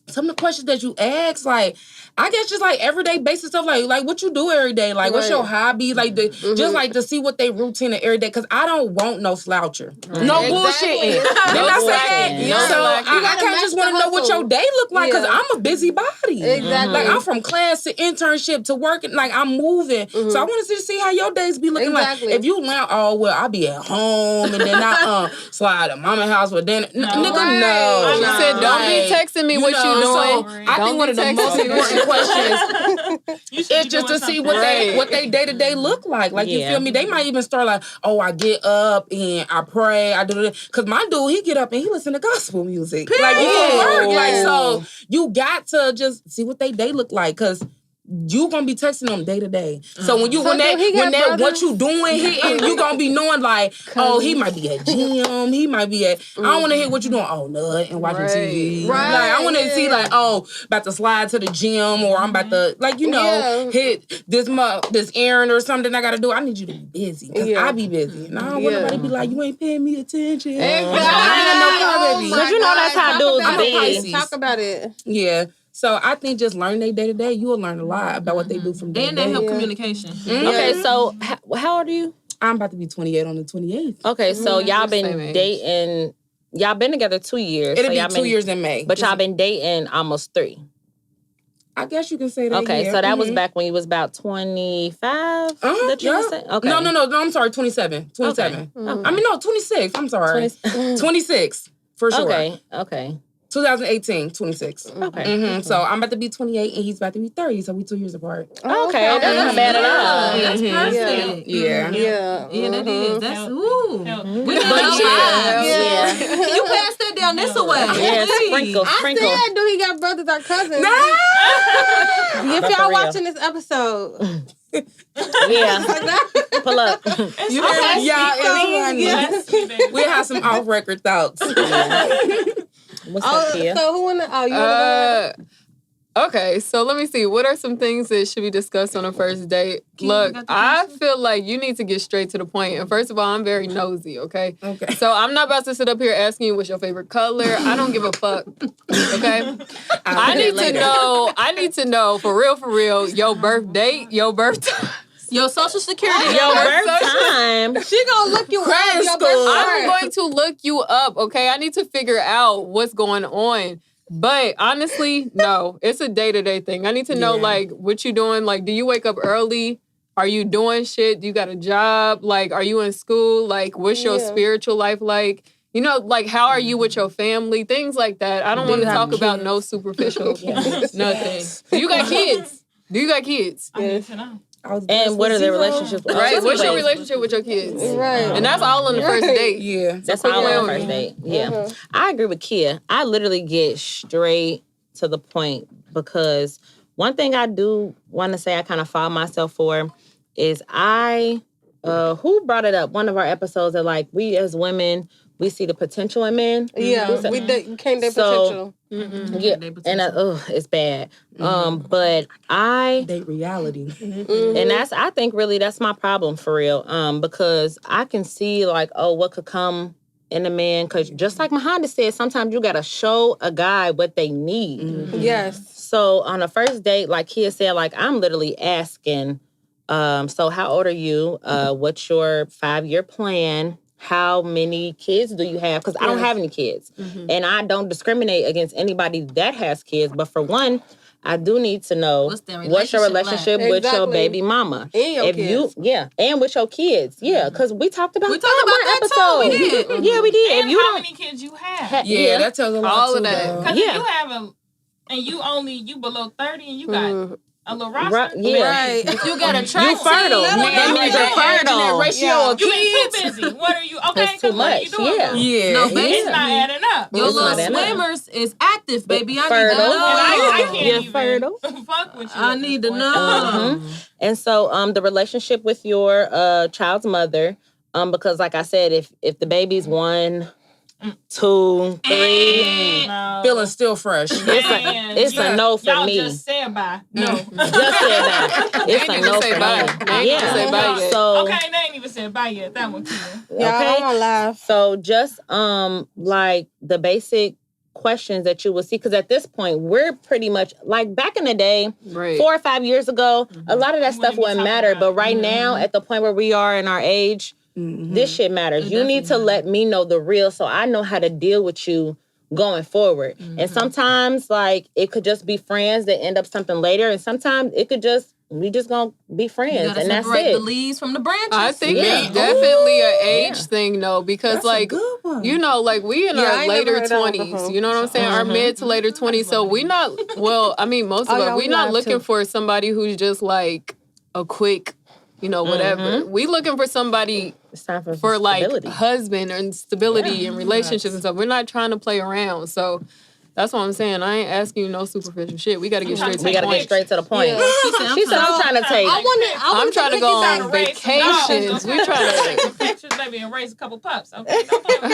F: some of the questions that you ask, like, I guess just like everyday basic stuff, like what you do every day, like what's your hobby, like just like to see what they routine every day, because I don't want no sloucher, no bullshitting. Didn't I say that? So I kind of just want to know what your day look like, because I'm a busybody.
C: Exactly.
F: Like, I'm from class to internship to working, like I'm moving, so I want to see how your days be looking like. If you land, oh well, I'll be at home and then I slide to mama house with dinner. Nigga, no.
E: She said, don't be texting me what you doing.
F: So I think one of the most important questions is just to see what they day-to-day look like. Like, you feel me? They might even start like, oh, I get up and I pray, I do this. Because my dude, he get up and he listen to gospel music. Like, like, so you got to just see what they day look like, because you gonna be texting them day to day. So when what you doing hitting, you gonna be knowing like, oh, he might be at gym, he might be at. I don't want to hear what you doing. Oh, nut and watching TV.
C: Right.
F: Like, I want to see like, oh, about to slide to the gym, or I'm about to hit this errand or something I gotta do. I need you to be busy, because I be busy, and I don't want nobody to be like, you ain't paying me attention.
C: Exactly.
D: Because you know that's how dudes be.
C: Talk about it.
F: Yeah. So I think just learn their day to day. You will learn a lot about what they do from day to day.
B: And they help communication.
D: Okay, so how old are you?
F: I'm about to be 28 on the 28th.
D: Okay, so y'all been dating. Y'all been together 2 years.
F: It'll be 2 years in May.
D: But y'all been dating almost 3.
F: I guess you can say that.
D: Okay, so that was back when you was about 25. That you were saying? Okay.
F: No. I'm sorry, 27. 27. Okay. I mean, no, 26. I'm sorry. 26 for sure.
D: Okay.
F: 2018, 26.
D: Okay.
F: So I'm about to be 28 and he's about to be 30. So we 2 years apart.
D: Okay, that's not bad at all.
B: That's perfect.
F: Yeah,
B: that is. That's ooh. We
D: You
B: pass that down this away.
D: Yeah, sprinkle.
C: I said, do he got brothers or cousins? If y'all watching this episode.
D: Yeah. Pull up.
F: We'll have some off-record thoughts.
D: What's up, Kia?
C: So who wanna? Oh, you wanna go?
E: Okay, so let me see. What are some things that should be discussed on a first date? Look, I feel like you need to get straight to the point. And first of all, I'm very nosy, okay? Okay. So I'm not about to sit up here asking you what's your favorite color. I don't give a fuck, okay? I need to know, for real, your birth date, your birthday.
B: Your social security.
D: Your birth time.
C: She gonna look you up.
E: I'm going to look you up, okay? I need to figure out what's going on. But honestly, no. It's a day-to-day thing. I need to know, like, what you doing. Like, do you wake up early? Are you doing shit? Do you got a job? Like, are you in school? Like, what's your spiritual life like? You know, like, how are you with your family? Things like that. I don't want to talk about no superficial nothing. Do you got kids?
A: I need to know.
D: And what are their relationships?
E: Right. What's your relationship with your kids?
C: Right.
E: And that's all on the first date.
F: Yeah.
D: That's all on the first date. Yeah. I agree with Kia. I literally get straight to the point, because one thing I do want to say I kind of fought myself for is who brought it up? One of our episodes that, like, we as women, we see the potential in men.
C: Yeah, we can't date potential.
D: Yeah, and it's bad. But I
F: date reality,
D: and I think really that's my problem for real. Because I can see like, what could come in a man. Because just like Mahonda said, sometimes you gotta show a guy what they need.
C: Yes.
D: So on a first date, like Kia said, like I'm literally asking, so how old are you? What's your 5-year plan? How many kids do you have? Because I don't have any kids. And I don't discriminate against anybody that has kids. But for one, I do need to know what's your relationship with your baby mama.
C: And your kids.
D: And with your kids. Yeah, because we talked about
B: that episode.
D: We did. Yeah, we did.
A: And how many kids you have.
F: Yeah, that tells a lot
E: all
F: too,
E: of that.
A: Because if you have and you below 30 and you got a little roster.
D: Yeah.
B: If you got a track
D: You fertile. That means you're fertile.
F: That ratio of
A: You been
F: kids.
A: too busy. What are you? Okay,
D: That's too
A: what are you
D: much.
A: doing?
D: Yeah.
F: Yeah.
B: No,
A: It's
B: basically,
A: not adding up.
B: your
D: It's
B: little
D: not adding up.
B: swimmers is active, baby. I need to
D: Fertile.
B: know.
A: And I can't
D: You're
A: even
D: fertile.
A: fuck with you.
B: I
A: at this
B: need to
A: point.
B: know.
D: And so the relationship with your child's mother, because like I said, if the baby's 1, 2, 3,
A: No.
F: Feeling still fresh.
D: it's a no for
A: y'all
D: me.
A: just said bye. No.
D: Just said that. It's
E: They
D: a
E: ain't
D: no
E: even say
D: for
E: bye.
D: me.
E: They ain't even
D: Yeah.
E: say bye yet.
D: So
A: Okay, they ain't even said bye yet. That one, too.
C: Yeah,
D: okay.
C: I'm gonna laugh.
D: So just like the basic questions that you will see, because at this point we're pretty much like back in the day,
E: Right.
D: 4 or 5 years ago, a lot of that stuff wouldn't matter. But right now, at the point where we are in our age, this shit matters. You need to let me know the real, so I know how to deal with you going forward. And sometimes, like, it could just be friends that end up something later, and sometimes it could just we just gonna be friends, and that's
B: separate
D: it.
B: the leaves from the branches.
E: I think
D: Yeah.
E: it's definitely an age thing though, because
F: That's a
E: like
F: good one.
E: you know, like we in
C: Yeah, I
E: our
C: ain't never
E: later
C: heard that one
E: 20s.
C: before.
E: You know what I'm saying? Our mid to later 20s. So we not well. I mean, most of
C: yeah,
E: us
C: we
E: we not
C: laugh,
E: looking
C: too.
E: for somebody who's just like a quick, you know, whatever. We looking for somebody
D: It's time for
E: for like
D: stability.
E: husband and stability and relationships and stuff. We're not trying to play around. So that's what I'm saying. I ain't asking you no superficial shit. We got to get straight to
D: We
E: the
D: gotta get
E: point.
D: straight to the point.
C: Yeah.
D: She said, "I'm trying to take."
E: I'm trying to go on vacations. We trying to.
A: take some pictures, maybe, and raise a couple pups. Okay, don't play with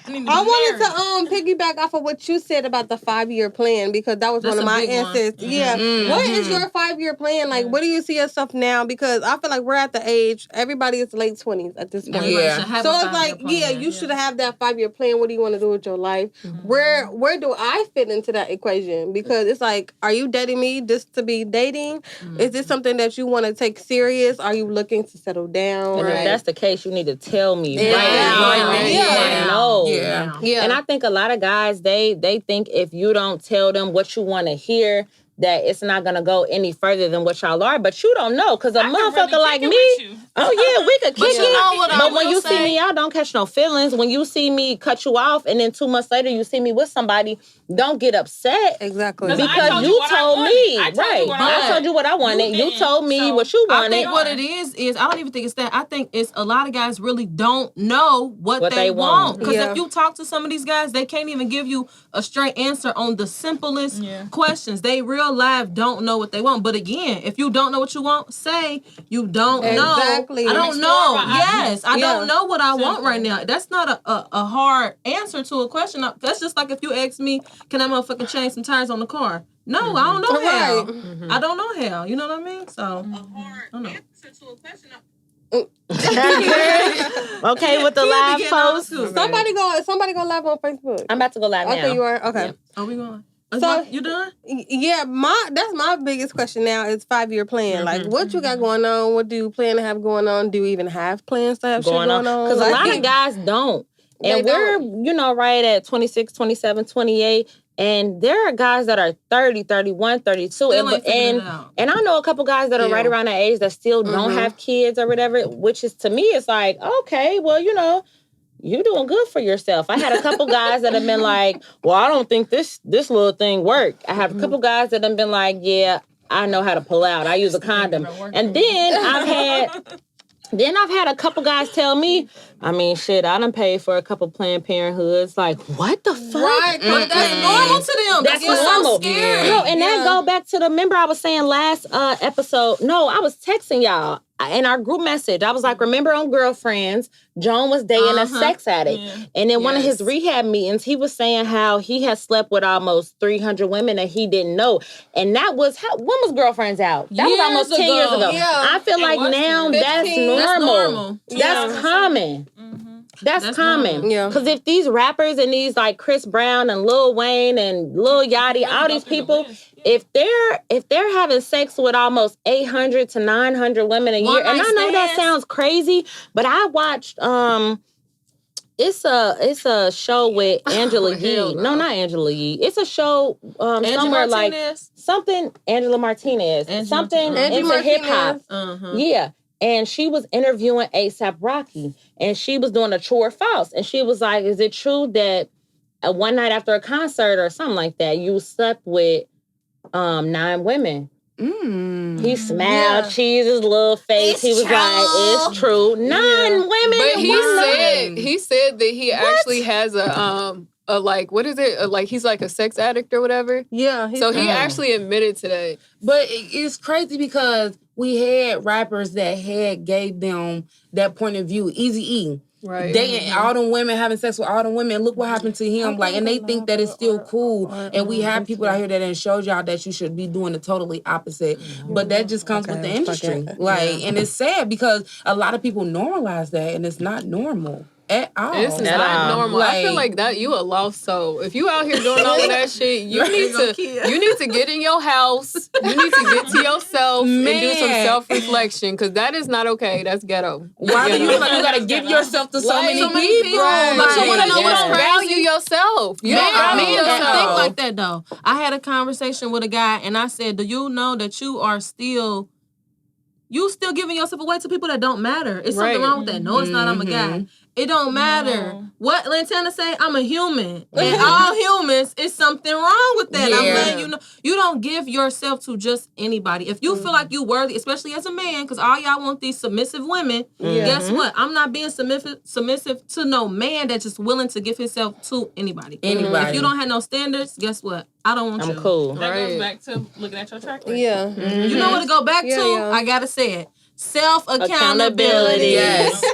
A: me. Need to
C: I
A: be
C: wanted
A: married.
C: to piggyback off of what you said about the 5-year plan, because that was
B: That's
C: one of
B: a
C: my
B: big one.
C: answers. Yeah. What is your 5-year plan? Like, what do you see yourself now? Because I feel like we're at the age, everybody is late 20s at this point.
B: Everybody
F: Yeah.
B: should have
C: So
B: a
C: it's
B: 5-year
C: like,
B: plan.
C: yeah, you should have that 5-year plan. What do you want to do with your life? Where do I fit into that equation? Because it's like, are you dating me just to be dating? Is this something that you want to take serious? Are you looking to settle down?
D: And if
C: Like-
D: that's the case, you need to tell me
C: Yeah.
D: right now.
E: Right.
C: Yeah.
D: No.
F: Yeah.
C: Yeah.
D: And I think a lot of guys, they think if you don't tell them what you want to hear, that it's not gonna go any further than what y'all are. But you don't know, because a
A: I can
D: motherfucker
A: really
D: like
A: kick it
D: me,
A: with you.
D: oh yeah, we could kick
B: But you
D: it.
B: know what I
D: But when
B: will
D: you see
B: say?
D: me, y'all don't catch no feelings. When you see me cut you off, and then 2 months later you see me with somebody, don't get upset.
C: Exactly.
A: I
D: Because
A: told
D: you
A: you what I
D: told
A: wanted.
D: me,
A: I told you
D: right?
A: what
B: I
D: I told you what I wanted. You
A: didn't,
D: told me
A: so
D: what you
B: I
D: wanted.
B: think what it is I don't even think it's that. I think it's a lot of guys really don't know what they want. Because
C: Yeah.
B: if you talk to some of these guys, they can't even give you a straight answer on the simplest questions. They real life don't know what they want. But again, if you don't know what you want, say you don't
C: Exactly.
B: know. I don't
A: Explore
B: know.
A: my
B: Yes, I
C: Yeah.
B: don't know what I want
A: Simple.
B: right now. That's not a hard answer to a question. That's just like if you ask me, can I motherfucking change some tires on the car? No, I don't know how.
C: Right.
B: I don't know how. You know what I mean? So, I don't know.
D: Okay, with the live
B: getting on
D: post.
B: too.
C: Somebody go live on Facebook.
D: I'm about to go live now.
C: Okay, you are? Okay.
B: Are we going?
C: So-
B: You done?
C: Yeah, that's my biggest question now is 5-year plan. Like, what you got going on? What do you plan to have going on? Do you even have plans to have shit going on?
D: Because
C: Like,
D: a lot of guys don't. And
C: They
D: we're, right at 26, 27, 28. And there are guys that are 30, 31, 32.
B: Still ain't figuring it out.
D: And I know a couple guys that are right around that age that still don't have kids or whatever, which is, to me, it's like, okay, well, you're doing good for yourself. I had a couple guys that have been like, well, I don't think this little thing worked. I have a couple guys that have been like, yeah, I know how to pull out. I use a condom. And then I've had a couple guys tell me, I mean, shit, I done paid for a couple Planned Parenthoods. Like, what the fuck?
C: Right,
B: But that's normal to them.
D: That's
B: what's
D: normal.
B: so scary.
D: No, and that go back to remember I was saying last episode, no, I was texting y'all in our group message. I was like, remember on Girlfriends, Joan was dating a sex addict.
A: Yeah.
D: And in one of his
B: Yes.
D: rehab meetings, he was saying how he had slept with almost 300 women that he didn't know. And that was, when was Girlfriends out? That was
B: Years
D: almost 10 years
B: ago.
D: ago.
C: Yeah.
D: I feel like
A: was
D: now
A: 10.
D: that's
C: 15.
D: normal.
B: That's normal.
D: That's common. That's common.
B: normal.
C: Yeah.
D: Because if these rappers and these like Chris Brown and Lil Wayne and Lil Yachty, all these people, if they're having sex with almost 800 to 900 women a year, and I know that sounds crazy, but I watched it's a show with Angela Yee. No, not Angela Yee. It's a show somewhere like something Angela Martinez. Something into hip hop. Yeah. And she was interviewing A$AP Rocky, and she was doing a true or false. And she was like, is it true that one night after a concert or something like that, you slept with 9 women? He smiled, cheesed his little face. He was like, "It's true." Non-women,
E: But he said that he actually has a like, what is it? Like he's like a sex addict or whatever.
C: Yeah.
E: So he actually admitted to that.
F: But it's crazy because we had rappers that gave them that point of view. Eazy-E.
E: Right.
F: They all them women having sex with all them women. Look what happened to him. Like, and they think that it's still cool. And we have people out here that have showed y'all that you should be doing the totally opposite. But that just comes with the industry. Like, and it's sad because a lot of people normalize that, and it's not normal at all.
E: It's not normal. I feel like that you a lost soul. If you out here doing all of that shit, you need to get in your house. You need to get to yourself and do some self-reflection because that is not okay. That's ghetto.
F: Why do you feel like you gotta give yourself to so many people?
B: Right.
E: But you wanna know what value yourself. You don't value
B: Don't
E: yourself.
B: think like that though. I had a conversation with a guy and I said, "Do you know that you still giving yourself away to people that don't matter? It's something wrong with that." No, it's not. I'm a guy. It don't matter. No. What Lantana say? I'm a human. And all humans, it's something wrong with that.
F: Yeah.
B: I'm letting you know. You don't give yourself to just anybody. If you feel like you worthy, especially as a man, because all y'all want these submissive women, guess what? I'm not being submissive to no man that's just willing to give himself to anybody. If you don't have no standards, guess what? I don't want you.
D: I'm cool.
A: That goes back to looking at your track record.
C: Yeah.
B: You know what to go back to? Yeah. I gotta say it. Self-accountability.
F: Yes.
C: We're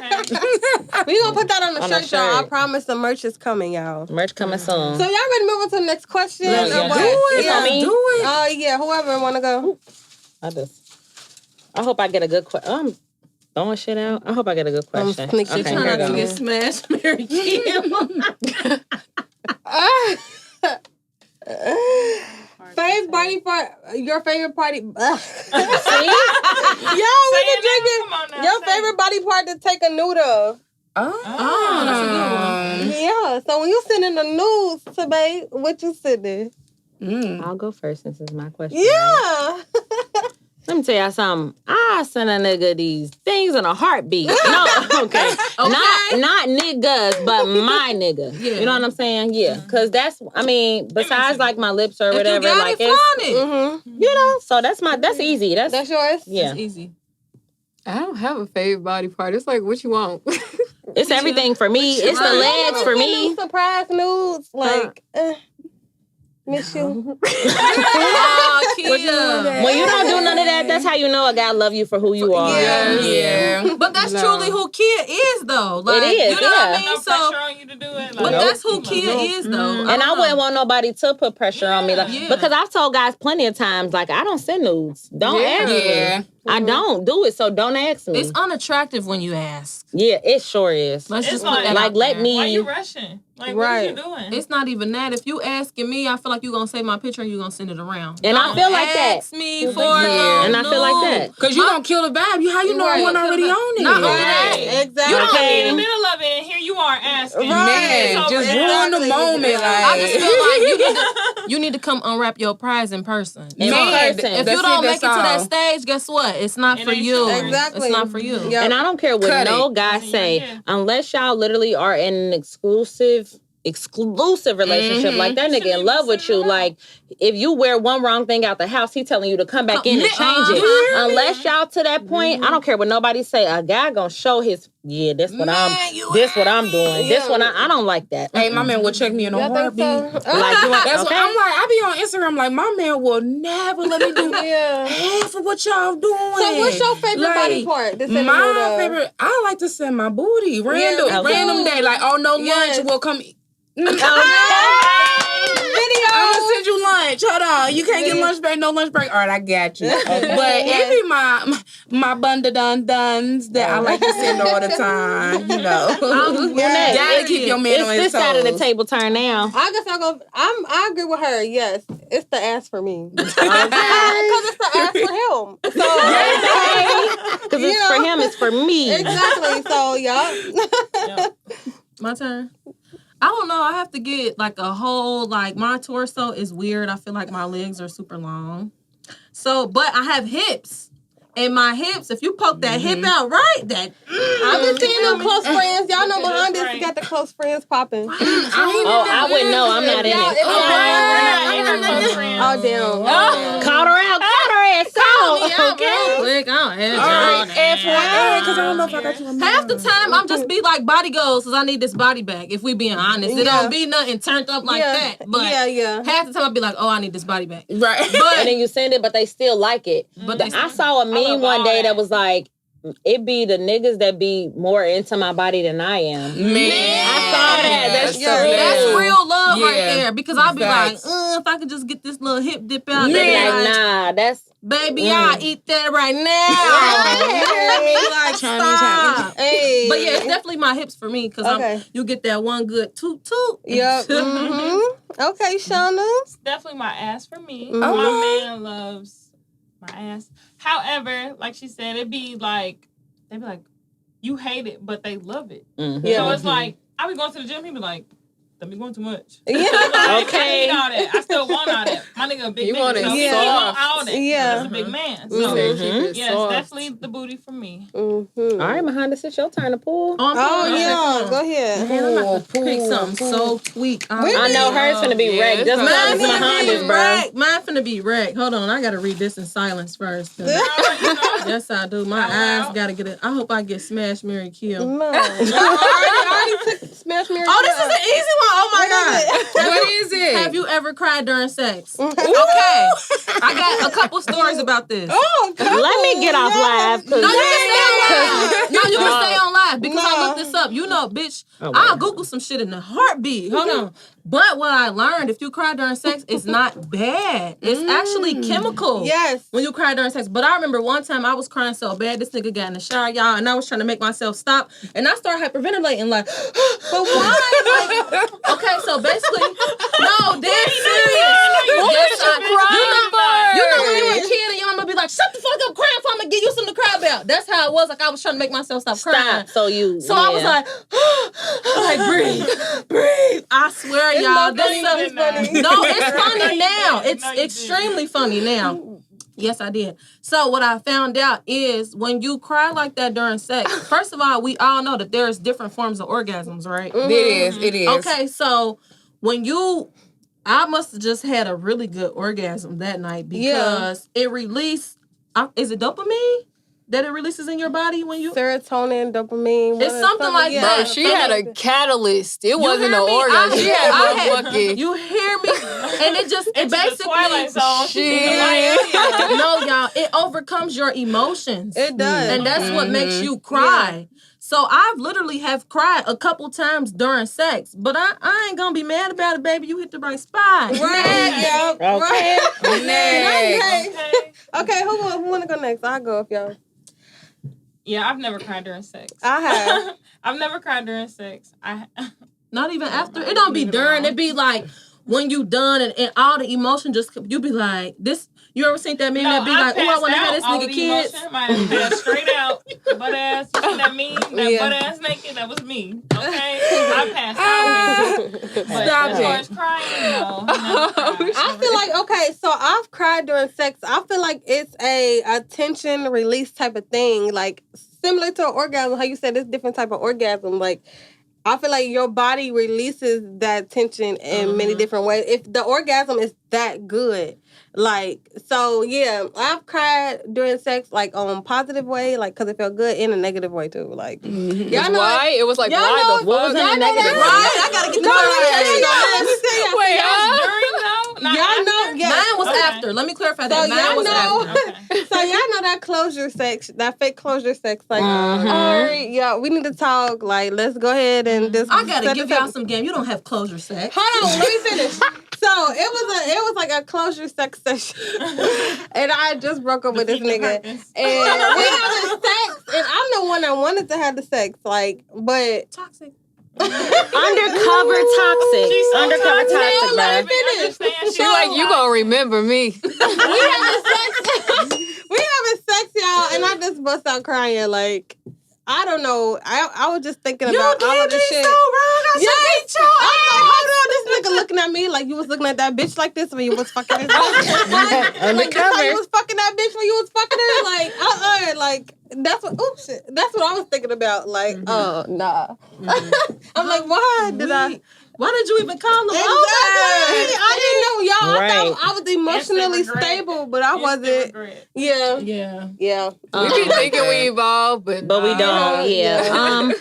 C: going to put that on the shirt, y'all. I promise the merch is coming, y'all.
D: Merch coming soon.
C: So y'all ready to move on to the next question?
F: Do it.
C: Oh, yeah. Whoever want to go.
D: I hope I get a good question. I'm throwing shit out. I hope I get a good question.
C: She's
B: trying not to get smashed, Mary Kim.
C: Favorite party part, your favorite party. See? Yo, we been drinking. Your favorite body part to take a nude of.
B: Oh, that's a good one.
C: Yeah, so when you sending the nudes to babe, what you sending?
D: I'll go first since it's my question.
C: Yeah.
D: Right? Let me tell y'all something. I send a nigga these things in a heartbeat. No, okay. Not niggas, but my nigga. Yeah. You know what I'm saying? Yeah. Because that's, I mean, besides like my lips or whatever,
B: if you got
D: like
B: it's,
D: you know, so that's easy. That's
C: yours?
D: Yeah.
B: That's easy.
E: I don't have a favorite body part. It's like, what you want?
D: It's everything for me. It's the legs for me.
C: Surprise nudes, like, miss you.
D: When you don't do none of that, that's how you know a guy love you for who you are.
F: Yeah.
B: But that's truly who Kia is, though. Like,
D: it is.
B: You know what I mean?
A: No pressure on you to do it.
B: But that's who Kia is, though.
D: And I wouldn't want nobody to put pressure on me, because I've told guys plenty of times, like, I don't send nudes. Don't ask me. I don't do it, so don't ask me.
B: It's unattractive when you ask.
D: Yeah, it sure is.
B: Let's just
A: like,
B: put that
D: let me.
A: Why you rushing? Like, what are you doing?
B: It's not even that. If you asking me, I feel like you're going to save my picture and you're going to send it around.
D: And I feel like that.
B: Ask me for
D: and I feel like that.
F: Because you don't kill the vibe. How you know I wasn't already on it?
B: Not only that.
C: Exactly.
A: You don't be in the middle of it, and here you are asking.
F: Man, just ruin the moment.
B: I just feel like you need to come unwrap your prize in person.
D: In person.
B: If you don't make it to that stage, guess what? It's not for you.
C: Exactly.
B: It's not for you.
C: Yep.
D: And I don't care what no guy say, unless y'all literally are in an exclusive relationship, like that nigga in love with you. Like, if you wear one wrong thing out the house, he telling you to come back in and change it. Unless y'all to that point, I don't care what nobody say. A guy gonna show his this what I'm doing. This one I don't like that.
F: Hey, my man will check me in a heartbeat.
D: Like,
F: that's what I'm like. I be on Instagram like, my man will never let me do half of what y'all doing.
C: So what's your favorite body part?
F: My favorite, I like to send my booty random day. Like, lunch will come.
C: Video.
F: I'm gonna send you lunch. Hold on, you can't get lunch break. No lunch break. All right, I got you. But it be my bunda-dun-duns that I like to send all the time. You know, gotta keep your man on his toes.
D: This side of the table turn now.
C: I guess I'll go. I agree with her. Yes, it's the ass for me because it's the ass for him. So
D: because it's for him, it's for me.
C: Exactly. So
B: My turn. I don't know. I have to get like a whole, like, my torso is weird. I feel like my legs are super long. So, but I have hips. And my hips, if you poke that hip out right, that...
C: I've been seeing them close friends. Y'all know behind this, got the close friends popping.
D: I wouldn't know. I'm not in it.
C: Oh, damn.
D: Caught her out. Caught her ass.
B: call me out real quick. I don't answer all that.
F: Because I don't know if I got you.
B: Half the time, I'm just be like body goals because I need this body back. If we being honest, it don't be nothing turned up like that. But half the time, I be like, oh, I need this body back.
F: Right.
B: But
D: And then you send it, but they still like it.
B: But
D: I saw a meme one day that was like, it be the niggas that be more into my body than I am.
F: Man.
D: I saw that. That's true.
B: that's real love right
F: Yeah.
B: there. Because I'll be
F: Facts.
B: like, if I could just get this little hip dip out,
D: They
B: they
D: be
B: be
D: like,
B: like,
D: nah, that's
B: baby, I'll eat that right now. Like, stop.
C: Hey.
B: But yeah, it's definitely my hips for me because you get that one good toot toot.
C: Yep. Okay, Shawna.
A: It's definitely my ass for me.
C: Okay.
A: My man loves my ass. However, like she said, they be like, you hate it, but they love it.
D: Mhm.
A: So it's like, I be going to the gym, he be like, that be going too much.
C: Yeah.
A: Like,
D: Okay.
A: I need all that. I still want all that. My nigga a big
E: You
A: nigga.
E: want it
A: so he
E: soft.
A: want all that.
C: Yeah.
A: He's a big man. So,
E: Mhm.
A: yeah, it's definitely the booty for me.
D: all right, Mahonda, it's your turn to pull.
C: Oh, yeah. Go ahead.
B: Man, I'm about to pick something so tweak.
D: I know hers finna be
E: Yeah,
D: wrecked.
E: it's
D: Just
E: not-
D: because it's Mahonda's, bro.
B: Mine finna be wrecked. Hold on, I gotta read this in silence first. Yes, I do. My eyes gotta get it. I hope I get smash, marry, kill.
C: No. I already took Smash Mary.
B: Oh, this is an easy one. Oh my god.
F: What is it?
B: Have you ever cried during sex? Okay. I got a couple stories about this.
C: Oh,
D: Let me get off live.
B: No, you can stay on live. No, you can stay on live because I looked this up. You know, bitch, I'll Google some shit in a heartbeat. Hold on. But what I learned, if you cry during sex, it's not bad. It's actually chemical.
C: Yes.
B: When you cry during sex. But I remember one time I was crying so bad, this nigga got in the shower, y'all, and I was trying to make myself stop. And I started hyperventilating like, but why? Like, okay, so basically, no, dead serious. Yes, you know when you're a kid and your mama be like, shut the fuck up crying for I'm gonna give you something to cry about. That's how it was. Like I was trying to make myself stop crying.
D: So
B: I was like, breathe. I swear, y'all. No, it's funny now. It's extremely funny now. Yes, I did. So what I found out is when you cry like that during sex, first of all, we all know that there's different forms of orgasms, right?
F: It is.
B: Okay, so when I must have just had a really good orgasm that night because it released, is it dopamine that it releases in your body when you...
C: Serotonin, dopamine.
B: It's something like that.
E: Bro, she had a catalyst. It wasn't
B: hear
E: an
B: me?
E: orgasm. She had a motherfucking...
B: You hear me? And it basically...
A: Twilight Zone.
E: Shit.
B: No, y'all, it overcomes your emotions.
C: It does.
B: And that's what makes you cry. So I've literally have cried a couple times during sex, but I ain't gonna be mad about it, baby. You hit the right spot.
C: Right, yeah.
D: Okay.
C: Right. Okay, who wanna go next? I'll go if y'all.
A: Yeah, I've never cried during sex.
C: I have.
A: I've never cried during sex.
B: Not even after. It don't be during. It be like when you done and all the emotion just, you be like, this. You ever seen that meme that be like, oh, I want to have this nigga kids?
A: My ass passed straight out. Butt ass. You see that meme? That butt ass naked? That was me. Okay? I passed out. But
F: Stop
A: as far as crying, no.
C: I feel like, okay, so I've cried during sex. I feel like it's a tension release type of thing. Like, similar to an orgasm, how you said it's different type of orgasm. Like, I feel like your body releases that tension in many different ways. If the orgasm is that good. Like, so, yeah, I've cried during sex, like, on positive way, like, because it felt good, in a negative way, too. Like, y'all know.
E: Why? It was like,
C: Y'all
E: why
C: know,
E: the
D: What was
E: fuck?
D: in the negative?
B: Right? I gotta get the clarification on this.
C: Wait, y'all know. Yeah.
B: Mine was after. Let me clarify that.
C: So
B: Mine was
C: y'all know.
B: after.
C: So y'all know that closure sex, that fake closure sex. Like, all right, yeah, we need to talk. Like, let's go ahead and just.
B: I gotta
C: set
B: give
C: this
B: y'all
C: up.
B: some game. You don't have closure sex.
C: Hold on, let me finish. So it was like a closure sex session, and I just broke up with this nigga, and we having sex, and I'm the one that wanted to have the sex, like, but
B: Toxic.
D: Undercover toxic. Undercover toxic,
C: let
D: bro.
C: me finish.
E: She like, you gonna remember me.
C: We having sex, y'all, and I just bust out crying, like. I don't know. I was just thinking about all of the shit.
B: So wrong. I should beat your
C: I'm like, hold on, this nigga looking at me like you was looking at that bitch like this when you was fucking his bitch. Like that's how you was fucking that bitch when you was fucking her. Like, like that's what. Oops, shit. That's what I was thinking about. Like, oh nah. I'm like, why did I?
B: Why did you even call him
C: Exactly.
B: over?
C: I didn't know, y'all.
D: Right.
C: I thought I was emotionally
A: Instant regret.
C: stable, but I
A: Instant
C: wasn't.
A: regret.
C: Yeah.
B: Yeah.
C: Yeah.
E: We be thinking we evolved, but
D: we
E: nah.
D: don't.
C: Yeah.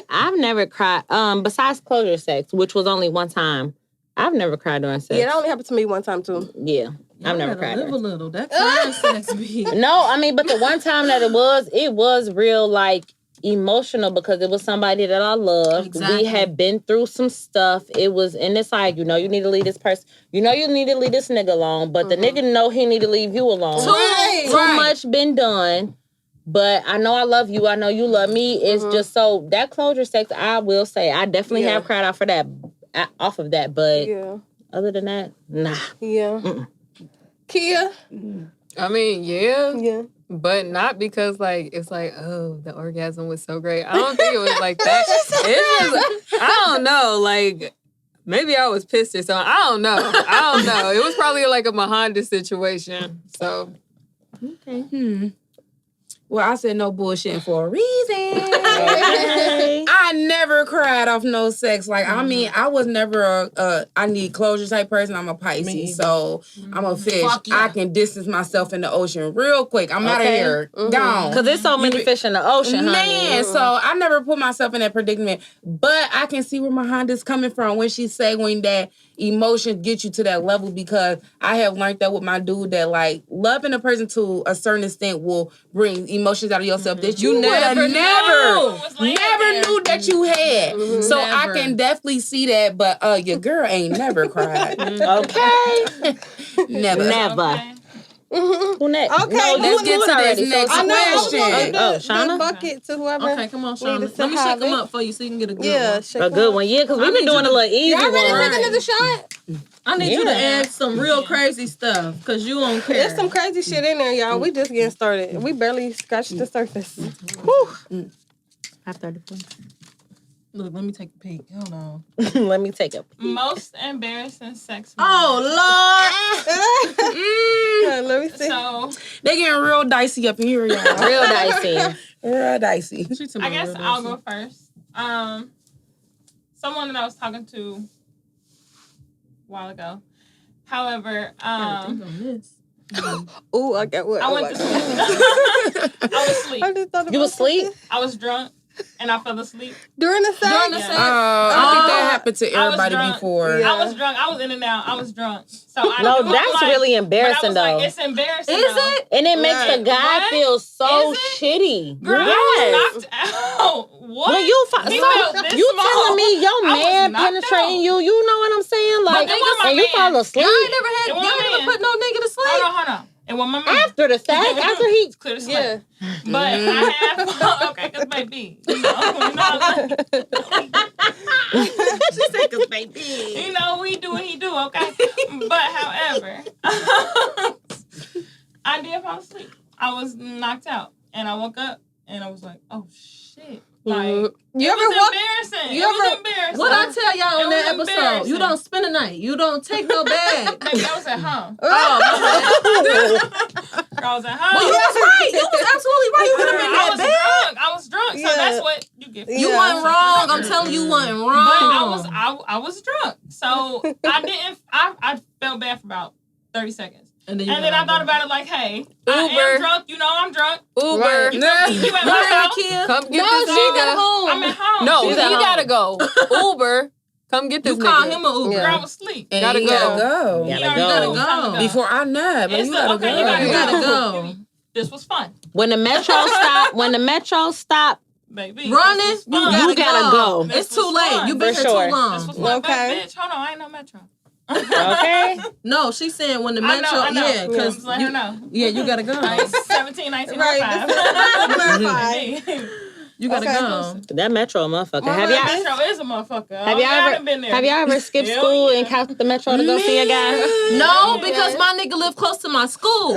D: I've never cried. Besides closure sex, which was only one time, I've never cried during sex.
C: Yeah, that only happened to me one time too.
D: Yeah, I've never
B: Gotta
D: cried.
B: live a
D: during-
B: little. That crying sex be.
D: No, I mean, but the one time that it was real like emotional because it was somebody that I loved.
B: Exactly.
D: We had been through some stuff. It was, and it's like, you need to leave this person. You need to leave this nigga alone, but the nigga know he need to leave you alone.
C: Right.
D: Much been done. But I know I love you. I know you love me. It's just so that closure sex. I will say I definitely have cried out for that, off of that. But other than that, nah.
C: Yeah. Kia.
E: I mean, yeah.
C: Yeah.
E: But not because, like, it's like, oh, the orgasm was so great. I don't think it was like that. It was, I don't know, like, maybe I was pissed or something. I don't know. It was probably like a Mahonda situation. So.
F: Okay. Well, I said no bullshitting for a reason.
D: Okay.
F: I never cried off no sex. Like, I mean, I was never a I need closure type person. I'm a Pisces, so I'm a fish.
B: Fuck yeah.
F: I can distance myself in the ocean real quick. I'm out of
D: Okay.
F: here. Gone.
D: Because there's so many fish in the ocean, honey.
F: Man, so I never put myself in that predicament. But I can see where my Honda's coming from when she's saying that emotions get you to that level, because I have learned that with my dude, that like loving a person to a certain extent will bring emotions out of yourself that you never knew that you had. So I can definitely see that, but your girl ain't never cried.
D: Okay.
F: Never.
A: Okay.
D: Who next?
C: Okay,
D: No,
F: let's get to
D: already.
F: this next
C: I know.
F: question.
D: Oh,
C: The
D: Shawna?
C: bucket to whoever.
B: Okay, come on,
C: needed
B: Shauna.
C: to
B: Let me
C: have
B: shake them
C: it.
B: up for you so you can get a good
C: Yeah,
B: one.
C: shake
D: A good one, yeah, because we've been doing a little easy
C: Y'all ready to
D: one.
C: take another shot?
B: I need you to
D: Yeah.
B: add some real crazy stuff because you don't care.
C: There's some crazy shit in there, y'all. We just getting started. We barely scratched the surface. Whew.
D: 5:34.
B: Look, let me take a peek. Hold on.
D: Let me take a peek.
A: Most embarrassing sex.
B: Oh, Lord.
C: Let me see.
A: So
F: They getting real dicey up in here, y'all.
D: Real dicey.
F: Real dicey.
A: I guess I'll go first. Someone that I was talking to a while ago. However,
C: Ooh, I got what?
A: I went to sleep. I was asleep.
C: I just thought about
D: You was asleep?
A: I was drunk and I fell asleep.
C: during the sex.
B: During the
A: Yeah.
B: sex?
F: I think that happened to
A: I was
F: everybody
A: drunk.
F: before.
C: Yeah.
A: I was drunk. I was in and out. I was drunk. So I
D: No,
A: knew,
D: that's
A: like,
D: really
A: but I
D: embarrassing,
A: was
D: though.
A: like, it's embarrassing.
B: Is
A: though.
B: it?
D: And it makes
C: Right.
D: the guy
A: What?
D: feel so
A: Is it?
D: shitty.
A: Girl,
D: Yes.
A: I was knocked out. What?
D: When you
A: He felt this
D: you
A: small.
D: telling me your
A: I was
D: man
A: knocked
D: penetrating
A: out.
D: you know what I'm saying? Like,
A: it was my
D: and you
A: man.
D: fall asleep
B: Y'all ain't never had,
A: It
B: y'all
A: wasn't
B: never
A: me.
B: put no nigga to sleep.
A: Hold on. And when my man.
D: after the sex, after he.
A: Clear the
C: Yeah.
A: slip. But I have, okay, because baby, you know,
B: She said, "Cause baby."
A: you know, we do what he do, okay? But however, I did fall asleep. I was knocked out. And I woke up and I was like, oh shit. Like,
C: You
A: it
C: ever
A: was
C: walk?
A: embarrassing.
C: you
A: It was
C: ever-
A: embarrassing.
B: What I tell y'all
A: It
B: on that
A: was
B: episode?
A: embarrassing.
B: You don't spend the night. You don't take no bag.
A: Baby, I was at home.
C: Oh,
A: I was at home.
B: Well, you was right. You was absolutely right. You could have been
A: I
B: that
A: was
B: bad.
A: drunk. I was drunk. So
C: Yeah.
A: that's what you get.
B: You
C: Yeah.
B: wasn't wrong. I'm telling you, wasn't wrong.
A: But I was drunk. So I felt bad for about 30 seconds. And then I thought about it like, hey, I
E: Uber.
A: am drunk. You know I'm drunk.
E: Uber.
C: Right.
A: You at my house.
B: Kia.
E: Come get
D: No,
E: this
D: she's
E: nigga.
D: at home.
A: I'm at home.
E: No,
D: She's
E: he
D: at home.
E: gotta go. Uber. Come get this
B: You call
E: nigga.
B: him a Uber.
C: Yeah.
A: Girl, I was asleep.
F: And
E: Gotta
F: you
E: go.
F: gotta go.
D: Yeah.
A: He
D: Gotta
A: already
B: go.
A: knew time to go.
F: Before I nut, but
A: It's
F: you
A: the-
F: gotta
A: okay,
F: go.
A: you gotta
B: go.
A: This was fun,
D: When the metro stop,
A: baby.
B: Running,
A: This was fun.
D: you gotta go.
A: This
B: It's too
A: was
B: late.
A: fun.
B: You been
D: For
B: here
D: sure.
B: too long.
A: This was fun.
C: Okay.
A: Bitch, hold on. I ain't no Metro.
D: Okay.
B: No, she's saying when the
A: I
B: metro,
A: know.
B: yeah,
A: I'm
B: because
A: just letting her know.
B: you gotta go.
A: I ain't 17, 19,
C: Right.
A: 05.
C: Clarify.
B: You gotta
C: Okay.
B: go.
D: That metro motherfucker.
C: Well,
D: Have
C: right.
D: y'all
A: Metro is a motherfucker.
D: have y'all
A: been there.
D: ever skipped
A: Hell
D: school
A: yeah.
D: and couched the metro to go see your guy?
B: No, because my nigga lived close to my school.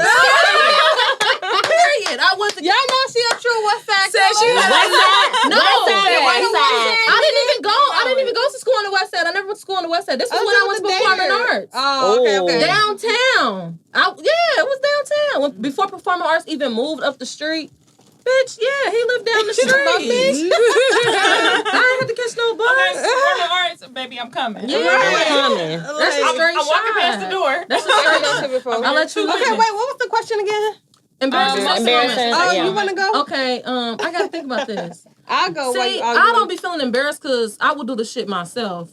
B: Period. I went to.
C: Y'all know she a true West Side.
F: Said she
C: killer.
D: West side.
B: No,
D: West side.
B: it
D: West
B: wasn't
D: side.
B: I didn't even go to school on the west side. I never went to school on the west side. This was when I went to performing arts.
C: Oh, okay, okay.
B: Downtown. It was downtown. Before performing arts even moved up the street. Bitch, yeah, he lived down the street. I ain't had to catch no bus.
A: Okay, performing arts baby, I'm coming.
B: Yeah.
D: I'm coming.
B: That's a straight
A: I'm walking past the
B: shot.
A: door.
B: That's a straight shot. I'll let you
C: Okay, wait, what was the question again?
B: Embarrassing.
D: Embarrassing.
C: Oh,
D: Yeah.
C: you want to go?
B: Okay, I gotta think about this.
C: I'll go.
B: See, I don't be feeling embarrassed because I would do the shit myself.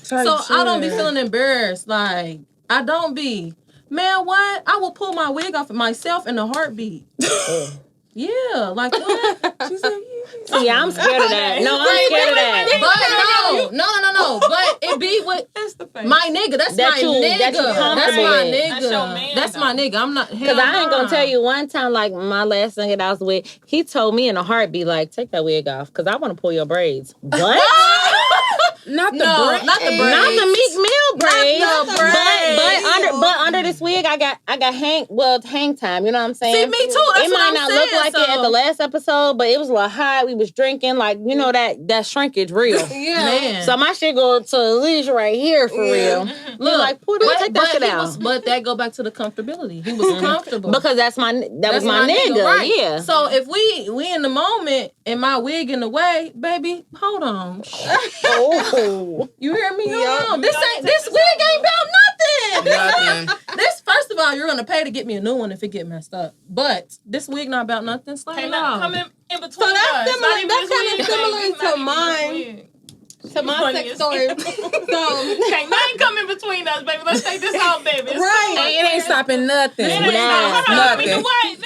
B: So I don't be feeling embarrassed. Like, I don't be. Man, what? I will pull my wig off of myself in a heartbeat. Yeah, like what? She said,
D: See, I'm scared of that. No, I'm scared of that.
B: But no. But it be with my nigga. That's my nigga.
D: That you
B: That's
D: comfortable
B: my
D: with.
B: nigga.
A: That's your man,
B: That's my nigga. I'm not.
D: Because I ain't gonna tell you, one time, like my last nigga that I was with, he told me in a heartbeat, like, take that wig off, because I want to pull your braids. What?
F: Not the braids.
B: Not the braids.
D: Not the Meek Mill braids.
B: Not the braids.
D: But under this wig, I got hang time. You know what I'm saying?
B: See, me too. That's
D: it
B: what
D: might
B: I'm
D: not
B: saying,
D: look like it at the last episode, but it was a little hot. We was drinking, like, you know, that shrinkage real.
B: Man.
D: So my shit go to at least right here for real.
B: Look,
D: like, take that shit out.
B: But that go back to the comfortability. He was comfortable.
D: Because that was my nigga.
B: Right.
D: Yeah.
B: So if we in the moment and my wig in the way, baby, hold on.
D: Oh.
B: You hear me? Hold on. This wig ain't about nothing. This, first of all, you're gonna pay to get me a new one if it get messed up. But this wig not about nothing. Slide it off.
A: Come in between
C: So that's
A: us.
C: similar. That's kind of similar
A: It's
C: to
A: not even
C: mine.
A: his wig.
C: To my sex story. So
A: Can't nothing come in between us, baby. Let's take this home, baby. It's
C: Right.
A: cool.
F: It ain't stopping nothing.
A: It ain't
D: Nah,
A: hold on. I mean,
F: nothing.
A: what?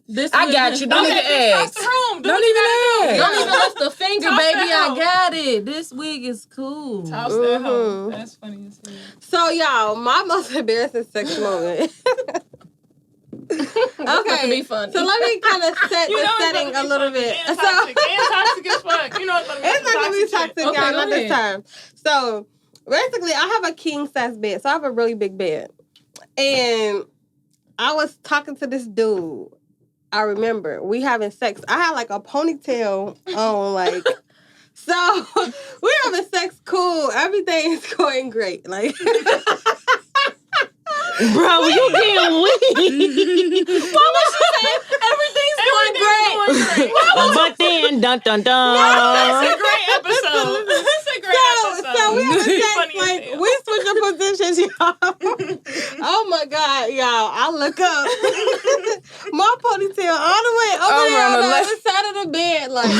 A: This
F: I got you. Don't even
A: across
F: ask.
A: the room.
F: Don't even ask.
B: Don't even lift the finger,
A: Toss
B: baby.
A: that
B: I
A: hoe.
B: got it. This wig is cool.
A: Toss that home. That's funny as hell.
C: So y'all, my most embarrassing sex moment. Okay,
B: be funny.
C: so let me kind of set the setting a little bit.
A: And toxic as fuck. You know it's gonna be
C: It's not gonna be toxic,
B: Okay,
C: y'all,
B: go
C: not this
B: ahead.
C: time. So basically, I have a king size bed, so I have a really big bed, and I was talking to this dude. I remember we having sex. I had like a ponytail on, like. So we're having sex, cool. Everything's going great, like.
D: Bro, you getting weak.
B: What was she saying? Everything's going great.
D: But then, dun dun dun.
A: It's a great episode. It's a great episode.
C: So we having sex,
A: Funny as
C: like
A: hell.
C: we switching positions, y'all. Oh my God, y'all! I look up, my ponytail all the way over there on the other side of the bed, like.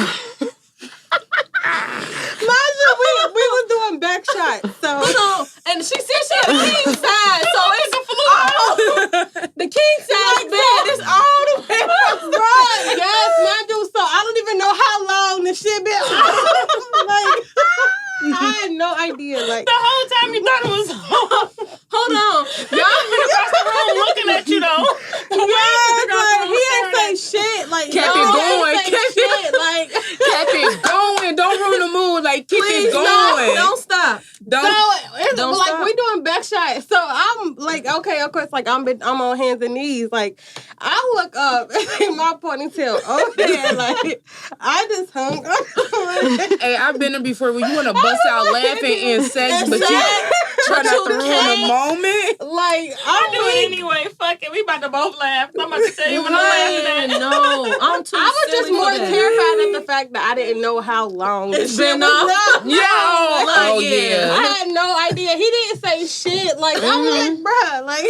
C: Mind you, we was doing back shots, so
B: And she said she had a king size, so it's the king size bed is all the way
C: right. Yes, mind you, so I don't even know how long the shit been. Like, I had no idea. Like
A: The whole time you thought it was
B: Hold on.
A: y'all been across the room looking at you though.
C: yes, like he ain't say shit. Like
F: Kept
C: no,
F: it
C: he
F: going,
C: ain't say
F: kept
C: shit. Like
F: Kept it going. Don't ruin the mood. Like, keep
C: please
F: it going.
B: Don't stop.
C: So it's
B: Don't
C: like
B: stop.
C: we doing back shots. So I'm like, okay, of course, like I'm on hands and knees. Like I look up and my ponytail over there. Like I just hung up.
F: Hey, I've been there before when you want to bust out laughing in sex, but you try not to ruin the moment.
C: Like
A: I do it anyway. Fuck it. We about to both laugh. I'm about to tell you what I'm laughing at.
B: No, I'm too
C: I was just
B: silly
C: more
B: for that.
C: terrified at the fact that I didn't know how long this shit
B: been
C: was
B: up.
C: up.
F: Oh,
B: yeah.
F: yeah.
C: I had no idea. He didn't say shit. Like I'm like, bruh, like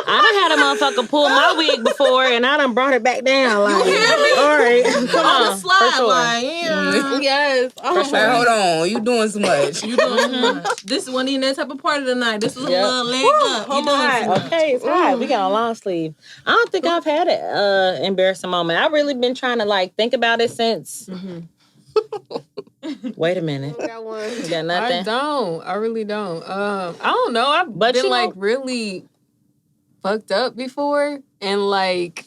D: I done had a motherfucker pull my wig before, and I done brought it back down. Like,
B: hear me?
D: all right, come
B: On the
D: on,
B: slide,
D: for sure.
B: like, yeah.
C: yes. Oh,
F: Like, hold on. You doing so much.
B: You doing too much. This wasn't even that type of party tonight. This was a
D: Yep.
B: little leg up. You doing too much.
D: Okay, it's hot. We got a long sleeve. I don't think I've had an embarrassing moment. I've really been trying to like think about it since. Wait a minute.
C: got one.
D: You got
E: I
D: nothing?
E: don't. I really don't. I don't know. I've
D: But
E: been
D: you
E: like
D: know-
E: really fucked up before and like,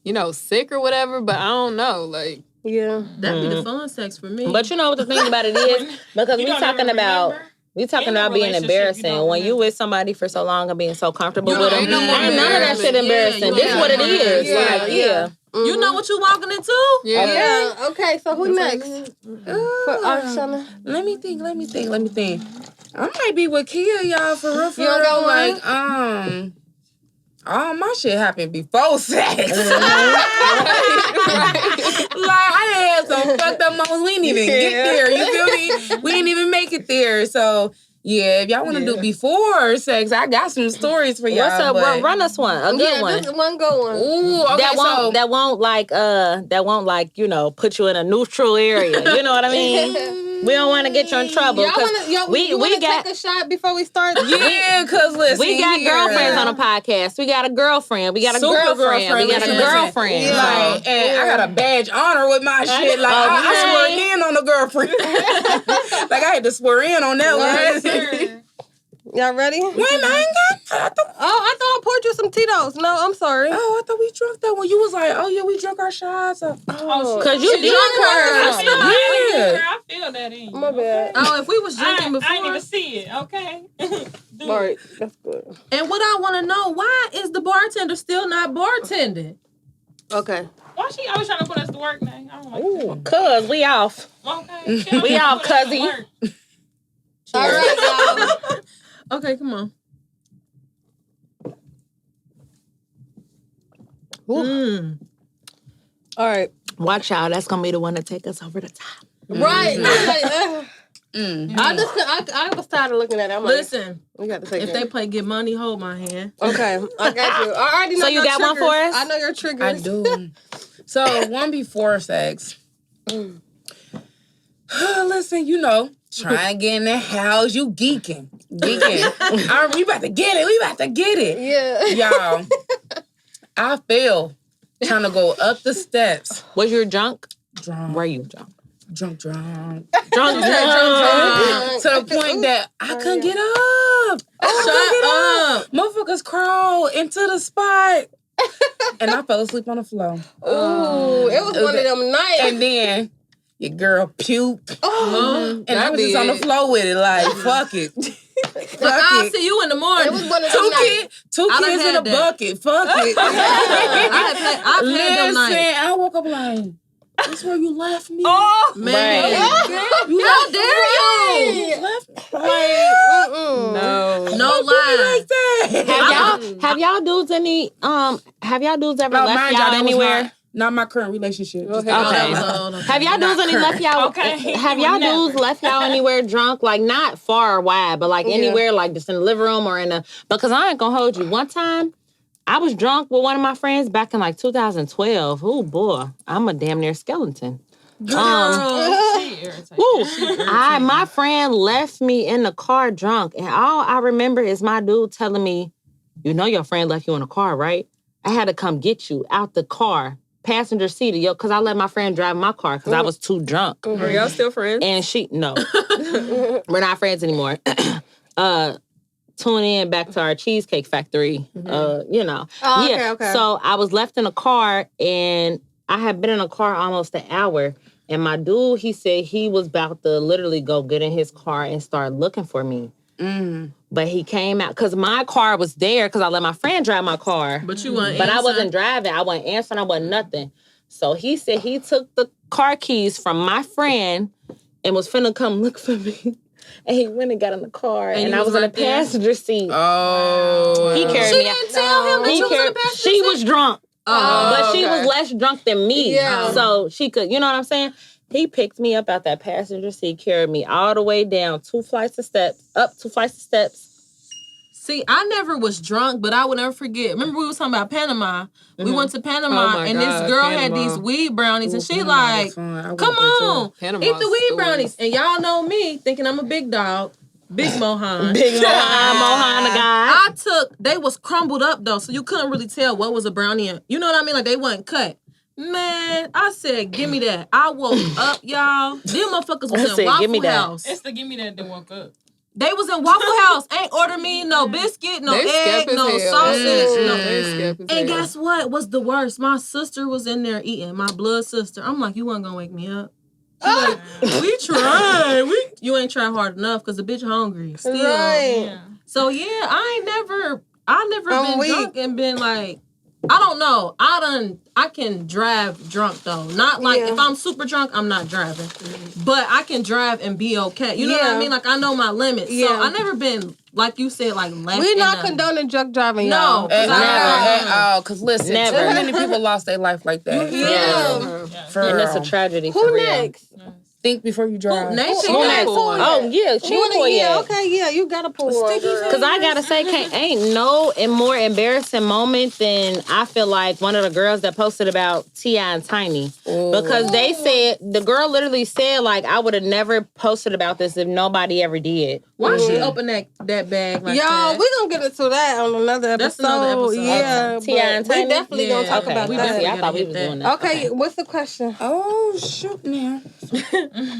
E: you know, sick or whatever, but I don't know. Like,
C: Yeah.
B: That'd be the fun sex for me.
D: But you know what the thing about it is? Because
A: You
D: we
A: don't
D: talking
A: even
D: about...
A: remember?
D: We talking
A: In a
D: about being
A: relationship, you
D: embarrassing.
A: don't
D: When you
A: remember.
D: with somebody for so long and being so comfortable
E: You
D: with
E: know,
D: them,
E: ain't no more
D: ain't none of that shit
E: embarrassing.
D: embarrassing.
B: Yeah,
D: This
B: you
D: what it
B: ain't
D: is.
C: Yeah,
D: Like,
C: yeah.
B: you know what you walking into?
E: yeah.
C: Yeah. Okay. So who next? For Shawna.
F: Let me think. I might be with Kia, y'all, for real, for
C: You don't
F: real.
C: got one?
F: Like, all my shit happened before sex. Like, I had some fucked up moments. We didn't even get there. You feel me? We didn't even make it there. So yeah, if y'all want to do before sex, I got some stories for y'all.
D: What's up?
F: But...
D: Run us one. A good one.
C: This is one good one.
F: Ooh, okay,
D: that won't put you in a neutral area. You know what I mean? We don't want to get you in trouble.
C: You want to take a shot before we start?
F: Yeah, because listen,
D: we got girlfriends on the podcast. We got a girlfriend. We got a girlfriend. We got a girlfriend.
F: Yeah. Like, and I got a badge honor with my shit. Like I swear in on the girlfriend. Like I had to swear in on that one.
C: Y'all ready?
F: Wait, I ain't got.
C: I thought I poured you some Tito's. No, I'm sorry.
F: Oh, I thought we drunk that one. You was like, oh yeah, we drunk our shots.
D: Because you did.
A: I feel that in you.
C: My bad.
B: Oh, if we was drinking before.
A: I didn't even see it, okay?
C: All right, that's good.
B: And what I want to know, why is the bartender still not bartending?
C: Okay.
A: Why she always trying to put us to work now? I don't like that.
D: Cuz we off.
A: Okay.
D: We off, cuzzy.
C: All right, y'all.
B: Okay, come on.
C: All right.
D: Watch out. That's going to be the one to take us over the top.
C: Right. I was tired of looking at it. I'm like,
B: Listen,
C: we got to take
B: if they play Get Money, hold my hand.
C: Okay, I got you. I already know
D: So you
C: your
D: got one
C: triggers.
D: for us?
C: I know your triggers.
F: I do. So one before sex. Listen, trying to get in the house. You geeking. We about to get it.
C: Yeah.
F: Y'all, I fell trying to go up the steps.
D: Was you drunk?
F: Drunk.
D: Were you drunk?
F: Drunk.
D: Drunk.
F: To the point that I couldn't get up. Shut up. Motherfuckers crawl into the spot. And I fell asleep on the floor.
C: Ooh, it was one of them nights.
F: And then your girl puked. And I was just on the floor with it, like, fuck it.
B: I'll see you in the morning.
C: It was one of them nights.
F: Two kids in a bucket. Fuck it.
B: I've had them nights.
F: Listen, I woke up like, this where you left me?
B: Oh, man. How dare you?
F: You left me?
B: No lie.
F: Like that.
D: Have y'all dudes ever left
F: mind
D: y'all
F: that was
D: anywhere?
F: Not my current relationship.
D: Okay. Have y'all dudes left y'all?
A: Okay.
D: Have y'all dudes left y'all anywhere drunk? Like not far or wide, but like anywhere, like just in the living room or in a. Because I ain't gonna hold you. One time, I was drunk with one of my friends back in like 2012. Oh boy, I'm a damn near skeleton. My friend left me in the car drunk, and all I remember is my dude telling me, "You know your friend left you in the car, right? I had to come get you out the car." Passenger seat, because I let my friend drive my car because I was too drunk.
E: Are y'all still friends?
D: And no. We're not friends anymore. Tune in back to our Cheesecake Factory,
C: Okay.
D: So I was left in a car, and I had been in a car almost an hour, and my dude, he said he was about to literally go get in his car and start looking for me. But he came out because my car was there because I let my friend drive my car.
B: But you weren't
D: But
B: answering.
D: I wasn't driving. I wasn't answering. I wasn't nothing. So he said he took the car keys from my friend and was finna come look for me. And he went and got in the car, and I was in the passenger seat.
F: Oh.
D: He carried me out.
B: She didn't tell him that you was in the passenger
D: She was drunk. But she
E: okay.
D: was less drunk than me.
C: Yeah.
D: So she could, you know what I'm saying? He picked me up out that passenger seat, carried me all the way down 2 flights of steps, up 2 flights of steps.
B: See, I never was drunk, but I would never forget. Remember we was talking about Panama? We went to Panama, and this girl had these weed brownies, and she like, come on, eat the weed brownies. And y'all know me, thinking I'm a big dog. Big Mohan.
D: Big Mohan, the guy.
B: They was crumbled up, though, so you couldn't really tell what was a brownie. You know what I mean? Like, they wasn't cut. Man, I said, give me that. I woke up, y'all. Them motherfuckers was in Waffle House.
A: It's the give me that woke up.
B: They was in Waffle House. Ain't order me no biscuit, no egg, no sausage. And guess what was the worst? My sister was in there eating, my blood sister. I'm like, you weren't going to wake me up. Like, we tried. You ain't tried hard enough because the bitch hungry still.
C: Right.
A: Yeah.
B: So, yeah, I never been drunk and been like, I don't know. I can drive drunk though. Not like if I'm super drunk, I'm not driving. But I can drive and be okay. You know what I mean? Like I know my limits. Yeah. So I never been like you said, like left.
C: We're not condoning drunk driving, y'all.
B: No,
F: never at all. Because listen,
D: Never.
F: too many people lost their life like that.
C: Yeah.
F: For
D: And it's a tragedy.
C: Who
D: for real.
C: next?
F: think before you drive.
B: Name
C: Who
B: check
C: ain't
B: that.
C: pull yet?
D: Oh yeah, she
C: Who
D: pull
C: ain't-
D: yet.
C: Okay, yeah, you gotta pull one. girl.
D: Because I gotta say, ain't no more embarrassing moment than I feel like one of the girls that posted about T.I. and Tiny. Because they said, the girl literally said, like, I would have never posted about this if nobody ever did.
B: Why she open that bag like that?
C: Y'all, we gonna get into that on another episode.
B: That's another episode.
C: Yeah,
D: T.I. and
C: but we
D: Tiny?
C: definitely gonna talk
D: Okay,
C: about
B: we
C: that.
B: definitely
D: I thought we
B: hit
D: was
B: that.
D: doing that.
C: Okay, what's the question?
F: Oh shoot! Now,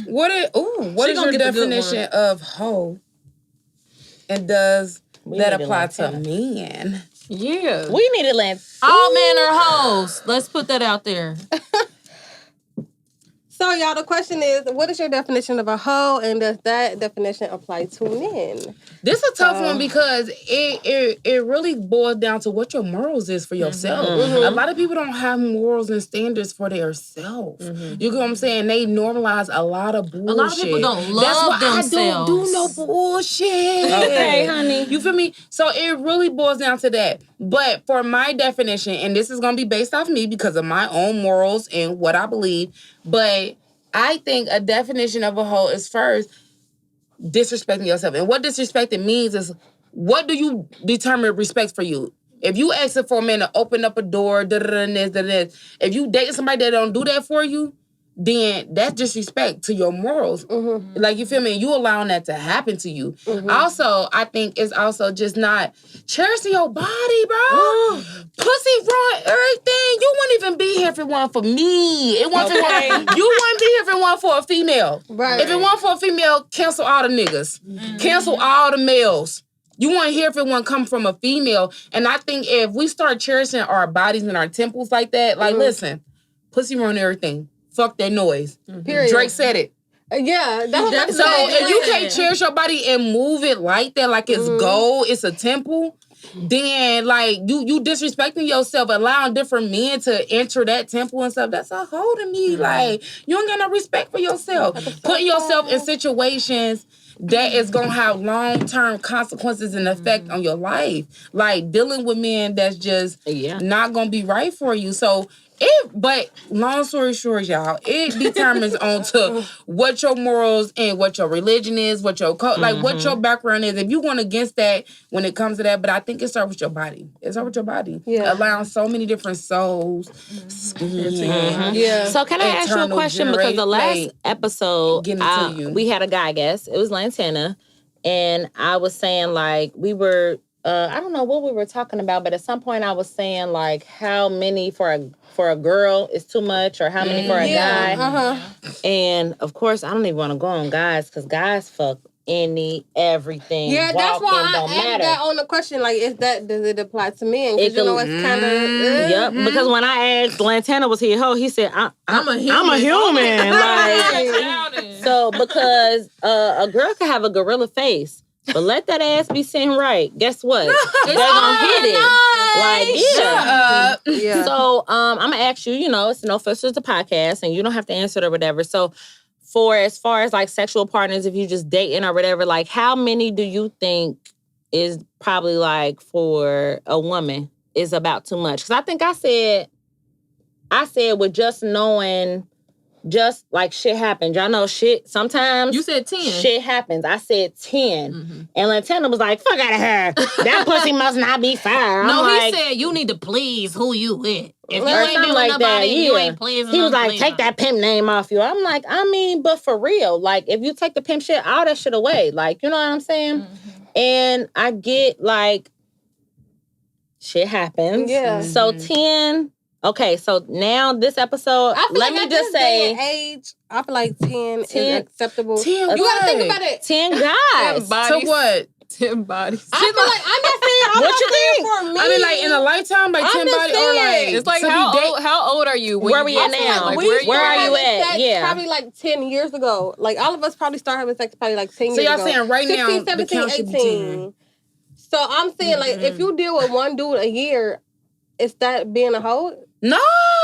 F: what is
B: She gonna
F: your
B: get the good
F: definition of hoe? And does that
D: need to
F: apply
D: learn
F: to
D: that.
F: men?
E: Yeah.
D: We need to land.
B: All men are hoes. Let's put that out there.
C: So, y'all, the question is, what is your definition of a hoe, and does that definition apply to men?
F: This is a tough one because it really boils down to what your morals is for yourself. A lot of people don't have morals and standards for themselves. You get what I'm saying? They normalize a lot of bullshit.
B: A lot of people don't love
F: That's why
B: themselves.
F: I don't do no bullshit.
D: Okay, honey.
F: You feel me? So it really boils down to that. But for my definition, and this is going to be based off me because of my own morals and what I believe, but I think a definition of a hoe is first disrespecting yourself. And what disrespecting means is, what do you determine respect for you? If you ask for a man to open up a door, this, if you date somebody that don't do that for you, then that's disrespect to your morals. Like, you feel me? You allowing that to happen to you. Also, I think it's also just not cherishing your body, bro. Pussy ruin everything. You wouldn't even be here if it wasn't for me. It wasn't for you wouldn't be here if it wasn't for a female.
C: Right.
F: If it wasn't for a female, cancel all the niggas. Cancel all the males. You wouldn't hear if it wasn't come from a female. And I think if we start cherishing our bodies and our temples like that, like, listen, pussy ruin everything. Fuck that noise.
C: Period.
F: Drake said it.
C: Yeah, that's
F: So if you can't cherish your body and move it like that, like it's gold, it's a temple, then like you disrespecting yourself, allowing different men to enter that temple and stuff. That's a hoe to me. Like, you don't got no respect for yourself. Putting yourself in situations that is gonna have long-term consequences and effect on your life. Like dealing with men that's just not gonna be right for you. So but long story short, y'all, it determines on to what your morals and what your religion is, what your like what your background is. If you going against that when it comes to that, but I think it starts with your body. It starts with your body.
C: Yeah.
F: Allowing so many different souls, skin,
C: Yeah.
D: So can I ask you a
F: Internal
D: question? Because the last
F: generate,
D: episode,
F: getting to you.
D: we had a guy guest. It was Lantana. And I was saying, like, we were, I don't know what we were talking about, but at some point I was saying, like, how many for a girl is too much or how many for a guy. And, of course, I don't even want to go on guys because guys fuck everything.
C: Yeah, that's why I
D: don't
C: asked
D: matter.
C: that on the question. Like, does it apply to men? Because, you know, it's kind of...
D: Yep, because when I asked Lantana was he a hoe, he said, I'm a human. Like, so, because a girl can have a gorilla face, but let that ass be sitting right. Guess what? They're gonna hit it. Like,
C: Yeah.
D: So, I'm gonna ask you, you know, it's No Filters the podcast, and you don't have to answer it or whatever. So, for as far as like sexual partners, if you just dating or whatever, like how many do you think is probably like for a woman is about too much? Because I think I said with just knowing, just like shit happens. Y'all know shit. Sometimes
B: You said 10.
D: shit happens. I said 10. And Lantana was like, fuck out of here. That pussy must not be fire. I'm
B: No,
D: like,
B: he said you need to please who you with. If you
D: or
B: ain't
D: something
B: with
D: like
B: nobody,
D: that,
B: you ain't pleasing
D: he was
B: them,
D: like,
B: please
D: take
B: them.
D: that pimp name off you. I'm like, I mean, but for real, like, if you take the pimp shit, all that shit away. Like, you know what I'm saying? And I get, like, shit happens.
C: Yeah.
D: So 10... Okay, so now this episode,
C: I feel
D: let
C: like
D: me
C: at
D: just
C: this day
D: say
C: and age, I feel like 10 is
D: 10
C: acceptable.
F: 10
C: You gotta think about it.
D: 10 guys.
F: So what?
E: 10 bodies.
C: I feel like I'm not saying I'm
D: What
C: not
D: you
C: saying
D: think?
C: for me.
F: I mean, like in a lifetime, like
C: I'm
F: 10
C: just
F: bodies, or
C: saying.
F: like
E: It's like
F: to be
E: how old are you? When
D: Where
E: you
D: we
E: get
D: at now?
E: Like,
C: we
E: where
C: started
D: are you
C: having
D: at?
C: sex
D: Yeah.
C: probably like 10 years ago. Like all of us probably started having sex probably like 10
F: So
C: years
F: y'all
C: ago.
F: saying right
C: 16,
F: now, the
C: 17,
F: count should be
C: 18. So I'm saying like if you deal with one dude a year, is that being a hoe?
F: No.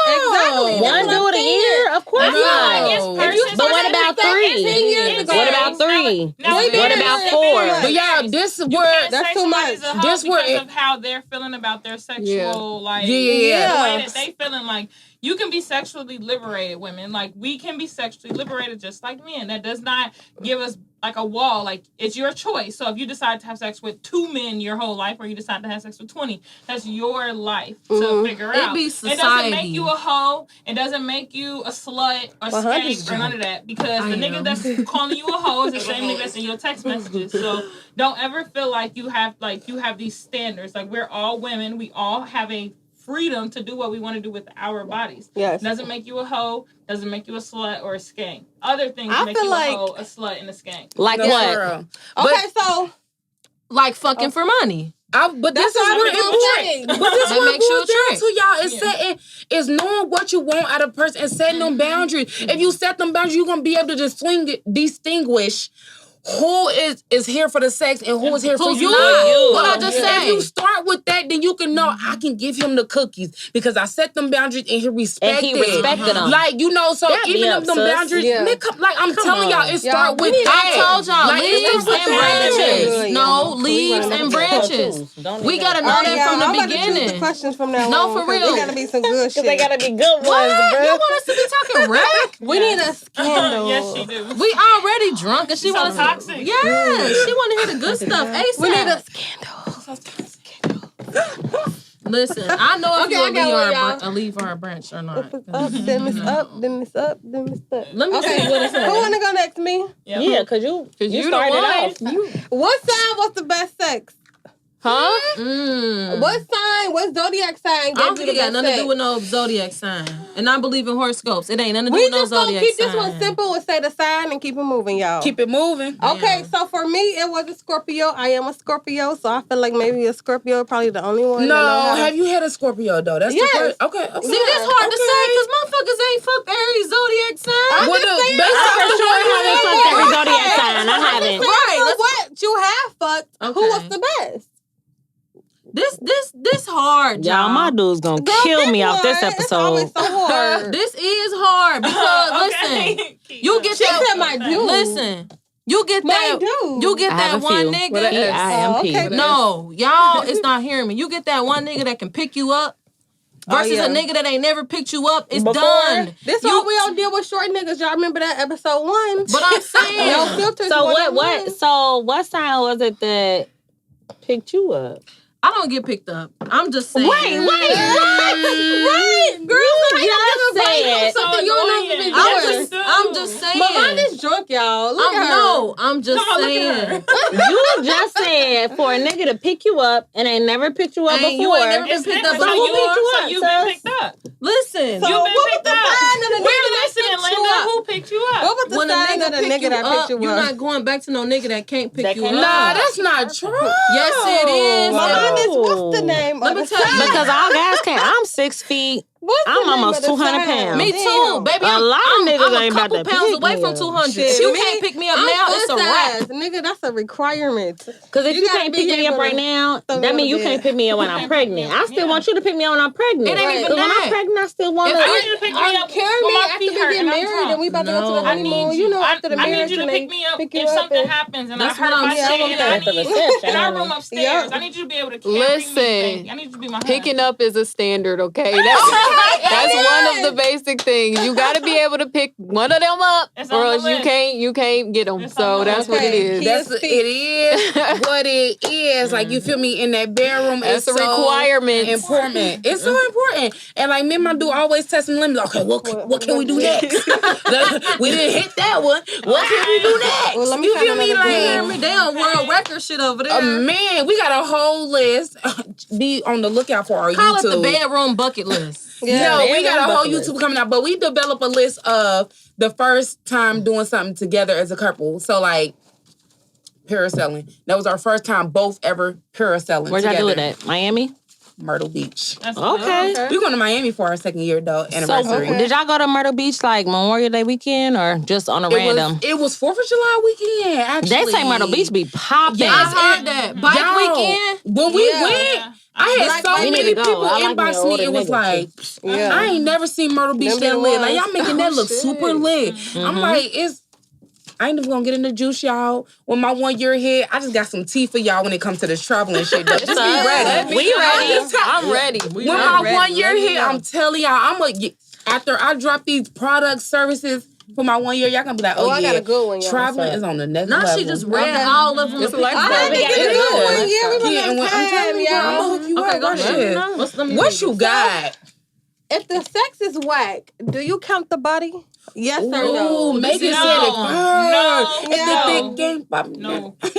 C: Exactly.
D: One
C: That's what I'm
D: dude a
C: saying.
D: year? Of course
F: No.
D: not.
F: If you
D: But what about 3?
C: 10 years ago.
D: What about 3?
C: What
D: about 4?
F: But y'all, this is
A: You
F: where
A: can't
C: That's
A: say
C: too
A: somebody's
C: much.
A: a hoe
F: This where
A: because
F: it-
A: of how they're feeling about their sexual, like,
F: Yeah.
A: the way that they feeling. Like, you can be sexually liberated, women. Like, we can be sexually liberated just like men. That does not give us like a wall. Like, it's your choice. So if you decide to have sex with 2 men your whole life, or you decide to have sex with 20, that's your life to figure out.
B: Be
A: it doesn't make you a hoe. It doesn't make you a slut, a skank, or none of that. Because the nigga that's calling you a hoe is the same nigga that's in your text messages. So don't ever feel like you have these standards. Like, we're all women. We all have a freedom to do what we want to do with our bodies.
C: Yes.
A: Doesn't make you a hoe, doesn't make you a slut or a skank. Other things make you a hoe, a slut, and a skank.
D: Like what?
C: Okay, so
B: like fucking for money.
F: But this is what important. But this is what it boils down to, y'all. Is setting, is knowing what you want out of a person and setting them boundaries. If you set them boundaries, you're gonna be able to distinguish who is here for the sex and who is here for you.
B: What I just said.
F: If you start with that, then you can know I can give him the cookies because I set them boundaries and he respected.
D: And he respected them.
F: Like, you know, so even if them boundaries, like I'm telling y'all, it start with that.
B: I told y'all,
F: Like,
B: leaves and branches. No, leaves and branches. We gotta know that from the beginning.
C: The questions from now
B: No,
C: on,
B: for real.
C: They gotta be some good shit.
D: They gotta be good ones,
B: What?
D: bro.
B: You want us to be talking rap?
C: We need a scandal.
A: Yes, she do.
B: We already drunk and she wants to.
A: toxic.
B: Yeah, she want to hear the good stuff. ASAP.
C: We need a scandal.
B: Listen, I know if
C: Okay,
B: you'll
C: I got one,
B: leave her a branch or not.
C: If it's up, then it's up, then it's up, then it's up.
B: Let me see what it
C: Who
B: says.
C: wanna go next? Me?
D: Yeah, because you started off.
C: What sign was the best sex?
E: Huh?
C: What sign? What zodiac sign
B: I
C: gave
B: don't
C: you
B: think
C: the
B: it got
C: best
B: nothing to
C: sex?
B: do with no zodiac sign. And I believe in horoscopes. It ain't nothing to do
C: We
B: with no
C: just gonna
B: zodiac
C: keep
B: sign.
C: this one simple and say the sign and keep it moving, y'all.
F: Keep it moving.
C: Okay, so for me, it was a Scorpio. I am a Scorpio, so I feel like maybe a Scorpio probably the only one.
F: No,
C: that know how-
F: have you had a Scorpio though? That's
C: Yes.
F: the first. Okay.
B: See, this hard to say because motherfuckers ain't fucked every zodiac sign.
F: Well,
C: saying
F: based
C: that.
F: off the
D: Sure,
F: one you
D: haven't
F: had,
D: fucked every zodiac sign. I haven't.
C: Right, so what you have fucked, who
B: Okay.
C: was the best?
B: This hard, y'all.
D: Y'all, my dude's gonna
C: Girl,
D: kill
C: pick
D: me off this
C: one. It's always
D: episode.
C: so hard.
B: This is hard because listen, you get
C: She
B: that.
C: said my dude.
B: Listen, you get
C: My
B: that.
C: dude.
B: You get
D: I
B: that
D: have a
B: one
D: few.
B: nigga.
E: What a S.
F: Oh,
D: IMP.
B: No, y'all, it's not hearing me. You get that one nigga that can pick you up versus
C: yeah.
B: a nigga that ain't never picked you up. It's
D: Before?
B: done.
C: This
B: You-
C: what we all deal with short niggas. Y'all remember that episode 1?
B: But I'm saying,
C: No filters.
D: So
C: one-on-one.
D: what sign was it that picked you up?
B: I don't get picked up. I'm just saying.
C: Right, girl.
D: Just said.
C: Something you don't know if
B: I'm just saying.
C: But mine is drunk, y'all. Look at her.
B: I'm just
A: No, look at
B: saying.
D: You just said for a nigga to pick you up and ain't never picked you up
B: Ain't-
D: before.
B: you ain't never been
A: It's
B: picked up
A: different.
B: before.
D: Who picked you
A: So
D: up,
A: you've been
D: sis?
A: picked up.
B: Listen,
C: So
A: You've been
C: what was
A: picked
C: the
A: up.
C: sign of the
A: We're
C: nigga that
A: listening,
C: picked you
A: Linda.
C: up?
A: Who picked you up?
C: What was the
B: when a
C: sign of
B: nigga
C: the
B: pick
C: nigga
B: you
C: that
B: up,
C: picked you
B: you're
C: up?
B: not going back to no nigga that can't pick
D: That
B: you
D: can't-
B: up.
F: Nah, that's not true.
B: Yes, it is.
C: Mine is, what's the name
B: Let
C: of
B: me
C: the
B: tell you.
C: sign?
D: Because all guys can't. I'm 6 feet.
C: What's the
D: I'm
C: name
D: almost
C: of the
D: 200
C: sign?
D: pounds.
B: Me too, baby.
D: A lot of niggas
B: I'm a
D: ain't about
B: couple
D: to
B: pounds
D: pick
B: away
D: me
B: from
D: up.
B: 200.
C: Shit,
B: If you
C: me,
B: can't pick me up
C: I'm
B: now, it's a
C: fun
B: wrap.
C: size. Nigga, that's a requirement.
D: Because if you
C: gotta
D: can't
C: be
D: pick me
C: able
D: up right
C: to
D: now,
C: throw me
D: that
C: on
D: means you
C: the
D: can't
C: bed.
D: pick me up when I'm pregnant. I still want you to pick me up when I'm pregnant.
B: It ain't even
D: Because when
B: that.
D: I'm pregnant, I still want
A: I need
D: to.
A: you to pick me up
C: Carry
A: when
C: me
A: my
C: after
A: feet
C: we
A: hurt
C: get
A: and I'm
C: married
A: drunk.
C: and we about to go to the
B: No.
A: I
C: honeymoon.
A: need
C: You know, after the
A: I
C: marriage,
A: need you to
C: and
A: pick
C: they
A: me up
C: pick you
A: if
C: up
A: something
C: and-
A: happens and
B: That's
A: I hurt
B: what I'm
A: my
B: saying.
A: shit and I
D: At the
A: need
D: reception,
A: in our
D: honey.
A: room upstairs.
C: Yeah.
A: I need you to be able to carry me.
E: Listen,
A: Baby. I need you to be my
E: Picking
A: husband.
E: up is a standard, okay? That's one of the basic things. You got to be able to pick one of them up,
A: It's
E: or
A: on the
E: else you can't get them.
A: It's on
E: So
A: the
E: that's
A: list.
E: what it is.
C: Okay.
F: It is what it is. Like, you feel me? In that bedroom,
E: That's
F: it's
E: a requirement.
F: So important. It's so important. And like me and my dude always testing the limits. Okay, what can we do next? We didn't hit that one. What can we do next?
C: Well, let me
F: You
C: find
F: feel me?
C: another
B: You hear
F: Like,
B: me? They on world record shit over there.
F: man, we got a whole list. Be on the lookout for our
B: Call
F: YouTube.
B: it the bedroom bucket list.
C: Yeah.
F: No, we got a whole
D: bucket list.
F: YouTube coming out, but we develop a list of the first time doing something together as a couple. So like parasailing. That was our first time both ever parasailing
D: Where'd
F: together.
D: y'all do it at? Miami?
F: Myrtle Beach.
A: That's
D: Okay.
F: We're going to Miami for our second year though, anniversary.
D: So, did y'all go to Myrtle Beach like Memorial Day weekend or just on a random?
F: It was 4th of July weekend, actually.
D: They say Myrtle Beach be popping.
B: I heard that. Bike
F: Y'all,
B: weekend.
F: When we
C: Yeah.
F: went, I had so
D: we need
F: many
D: to go.
F: people
D: I like me
F: inbox
D: an
F: me.
D: older
F: It was
D: nigga,
F: like,
C: Yeah.
F: I ain't never seen Myrtle Beach
C: Them
F: that
C: the
F: lit. Like,
C: ones.
F: y'all making that look
C: shit.
F: super lit. I'm like, I ain't even gonna get in the juice, y'all. When my 1 year hit, I just got some tea for y'all when it comes to this traveling shit. Though. Just be ready.
D: We ready.
E: I'm ready.
F: When my 1 year hit, I'm telling y'all, after I drop these product services for my 1 year, y'all gonna be like,
C: I got a good one, y'all.
F: traveling is on the next level.
B: Now she just read all of them.
E: It's a lifestyle.
C: I had to get a good one. Yeah, we
F: Yeah, and
C: gonna
F: I'm telling you,
C: have
F: I'm
C: time,
F: gonna hook you
B: Okay,
F: up.
B: go
F: Watch
B: ahead.
F: this. What you got?
C: If the sex is whack, do you count the body? Yes or no?
F: Ooh, Megan
A: No.
F: said it first.
A: No.
F: If the dick game popping.
A: No.
C: Hey,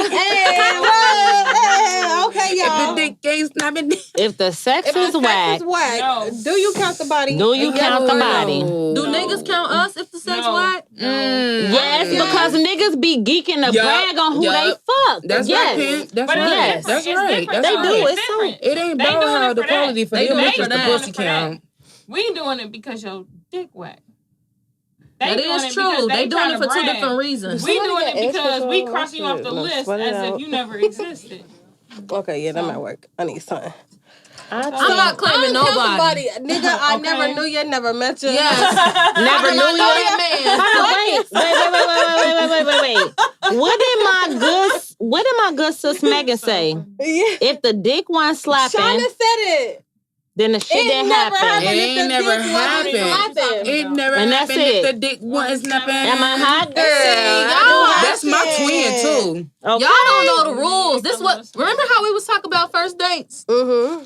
C: okay,
F: If
C: y'all.
F: the dick game snapping.
D: If the sex
C: If the
D: is
C: sex
D: whack,
C: is whack,
A: No.
C: do you count the body?
D: do you count the body?
B: Do
A: No.
B: niggas count us if the sex
A: No.
B: whack?
D: Yes, because niggas be geeking to
F: Yup,
D: brag on who
F: yup.
D: they fuck.
F: That's
D: yes.
F: right, Pimp. That's
A: But it's
F: right.
D: Yes.
A: different.
F: That's
A: It's
F: right.
A: different.
F: That's
D: They do.
F: right.
D: It's so-
A: different.
F: It ain't
A: They
F: about
A: doing
F: how
A: it
F: the
A: for
F: quality
A: that.
F: for
B: They
F: them.
B: doing
F: It's
B: it
F: just
B: for
F: the
B: that.
F: pussy
A: For that.
F: count.
A: We ain't doing it because your dick whack. They
B: That
A: doing
B: is
A: it
B: true.
A: because
B: They doing
A: tryna
B: it for two
A: brag.
B: different reasons.
A: We doing
C: Somebody
A: it
C: got
A: because we
C: extra
A: crossing you off the
C: sauce.
A: list
C: Sweat it
A: as
C: out.
A: if you never existed.
C: Okay, yeah, that might work. I need something.
B: I'm not claiming nobody.
C: Nigga, I
A: Okay.
C: never knew you, never met you.
B: Yes.
D: Never
B: I
D: knew
B: know
D: you.
B: that man.
D: Hold on, wait. What did my good sis Megan say?
C: Yeah.
D: If the dick wasn't slapping,
C: Shawna said it.
D: then the shit didn't
C: never
D: happen.
C: happened.
F: It
C: if
F: ain't
C: the
F: never
C: dick wasn't
F: happened.
C: slapping.
F: It never
D: And that's
F: happened if
D: it.
F: the dick wasn't snapping.
D: Am I hot, girl?
B: y'all-
F: That's my twin too.
D: Okay.
B: Y'all don't know the rules. This what. Remember how we was talking about first dates?
C: Mm-hmm.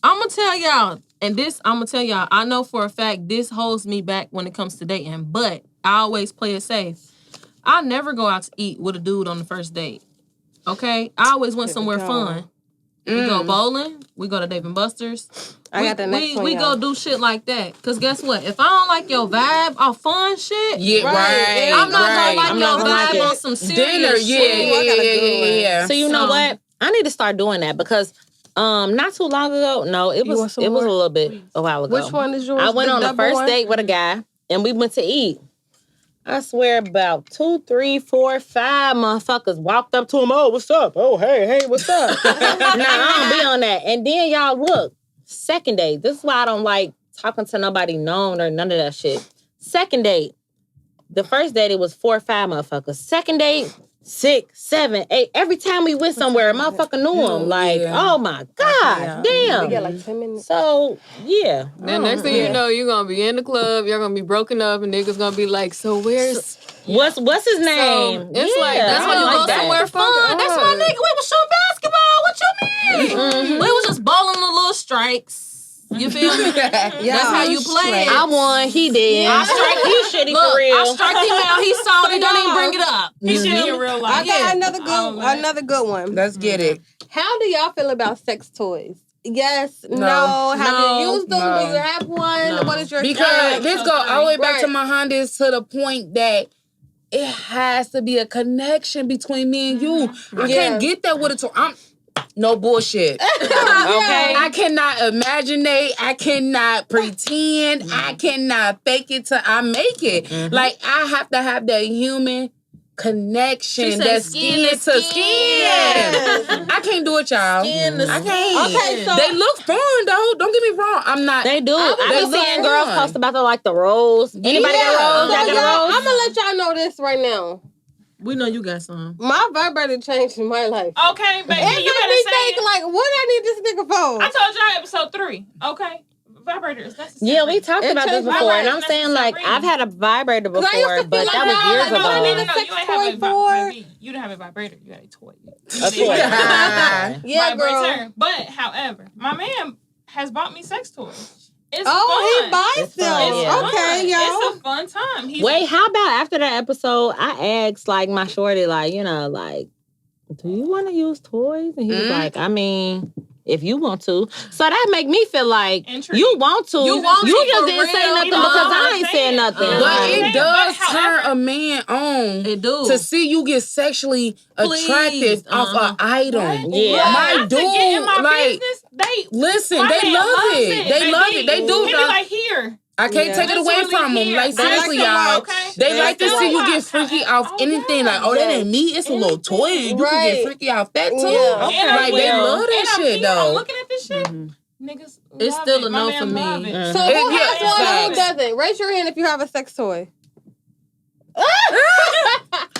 B: I'm gonna tell y'all, and this I'm gonna tell y'all. I know for a fact this holds me back when it comes to dating, but I always play it safe. I never go out to eat with a dude on the first date. Okay, I always went somewhere fun. We go bowling. We go to Dave & Buster's.
C: I got the next one,
B: We
C: y'all.
B: go do shit like that. Cause guess what? If I don't like your vibe on fun shit,
F: Yeah, right.
B: I'm not gonna like
D: I'm
B: your
D: not gonna like
B: vibe
D: it.
B: on some serious
F: Dinner,
B: shit.
F: yeah.
D: So you know what? I need to start doing that because not too long ago, no, it was a little bit a while ago.
C: Which one is yours?
D: I went
C: The
D: on a
C: double
D: first
C: one?
D: date with a guy and we went to eat. I swear about 2, 3, 4, 5 motherfuckers walked up to him. Oh, what's up? Oh, hey, what's up? Nah, I don't be on that. And then y'all look, second date. This is why I don't like talking to nobody known or none of that shit. Second date. The first date, it was 4 or 5 motherfuckers. Second date, 6, 7, 8. Every time we went somewhere, a motherfucker knew him. Like, oh my God, damn.
C: We got like 10 minutes.
D: So, yeah.
E: Then next thing you know, you're gonna be in the club, you're gonna be broken up, and niggas gonna be like, so where's
D: What's his name?
E: it's like,
B: That's when you
D: I
B: go
D: like that.
B: somewhere fun. That's why nigga, we was shooting basketball. What you mean? We was just bowling the little strikes. You feel me? That's how you play it.
D: I won, he did.
B: I strike
D: He shitty
B: Look,
D: for real.
B: I struck him out. He saw it. He don't even bring it up.
A: He should be in real
C: I
A: life.
C: got
A: Yeah.
C: another good one.
F: Let's get it.
C: How do y'all feel about sex toys? Yes, no.
F: No.
C: Have
B: No.
C: you used them?
F: No.
C: Do you have one?
B: No.
C: What is your
F: Because this go all the way back
C: Right.
F: to my Hondas to the point that it has to be a connection between me and you. I can't get that with a toy. I'm no bullshit.
D: Okay.
F: I cannot imaginate. I cannot pretend. I cannot fake it till I make it. Like I have to have that human connection.
B: She said
F: That
B: skin
F: skin
B: to
F: to skin. I can't do it, y'all.
B: Skin to
F: I can't.
C: Okay, so
F: They look fun though. Don't get me wrong. I'm not.
D: They do. I
F: They
D: be
F: look
D: seeing girls
F: fun.
D: post about the rose. Anybody got a rose?
C: So
D: Y'all got
C: y'all,
D: a rose?
C: I'm gonna let y'all know this right now.
B: We know you got some.
C: My vibrator changed in my life.
A: Okay, baby,
C: It
A: you
C: made
A: better
C: me
A: say
C: think
A: it.
C: like, what I need this nigga for?
A: I told y'all episode 3. Okay, vibrators. That's
D: Yeah, we talked
C: It
D: about this
C: changed my
D: before, and
A: life.
D: I'm saying like
A: That's
D: I've had a vibrator
C: I used to
D: before,
C: feel
D: but
C: like
D: that was
C: that,
D: years
C: like,
D: ago.
C: no, I need a
A: You
C: sex
A: ain't
C: toy
A: have
C: for-
A: baby. You didn't have a vibrator. You had a toy.
D: A toy.
C: Yeah, girl.
A: Vibrator. But however, my man has bought me sex toys. It's
C: Oh,
A: fun.
C: he buys
D: It's fun,
C: them.
D: yeah.
C: Okay, y'all.
A: It's a fun time.
D: Wait, how about after that episode, I asked like my shorty, like, you know, like, do you want to use toys? And he was like, I mean, if you want to. So that make me feel like
A: Intrigued.
D: you want to.
B: You want
D: You
B: to
D: just
B: for
D: didn't say
B: real,
D: nothing
B: dog.
D: because I ain't saying nothing.
B: But
F: But
D: Like,
F: it does
A: But
F: turn
A: however-
F: a man on
B: It do.
F: to see you get sexually attracted off an item.
D: Yeah.
F: My
A: Not to
F: dude,
A: get in my
F: like,
A: business, they
F: listen,
A: my
F: they
A: man
F: love
A: loves
F: it. They love it. They do.
A: He be
F: dog.
A: like, here.
F: I can't
C: Yeah.
F: take it away
A: Literally
F: from them.
A: here.
F: Like,
A: I
F: seriously,
A: like
F: y'all.
A: them, okay?
F: They
C: They
F: like to
C: like
F: see you
A: them.
F: get freaky off
A: Oh,
F: anything.
A: yeah.
F: Like, oh, that ain't me. It's a little toy. You can
C: Right.
F: get freaky off that, too.
C: Yeah.
D: Okay.
A: And I'm
F: Like, they
A: with-
F: love that
A: and I'm
F: shit,
A: here,
F: though.
A: I'm looking at this shit. Niggas
B: It's
A: love
B: still
A: it.
B: a
A: My
B: no
A: man
B: for me.
A: love it.
C: So
F: It-
C: who
F: yeah,
C: has one and who
F: facts.
C: doesn't? Raise your hand if you have a sex toy.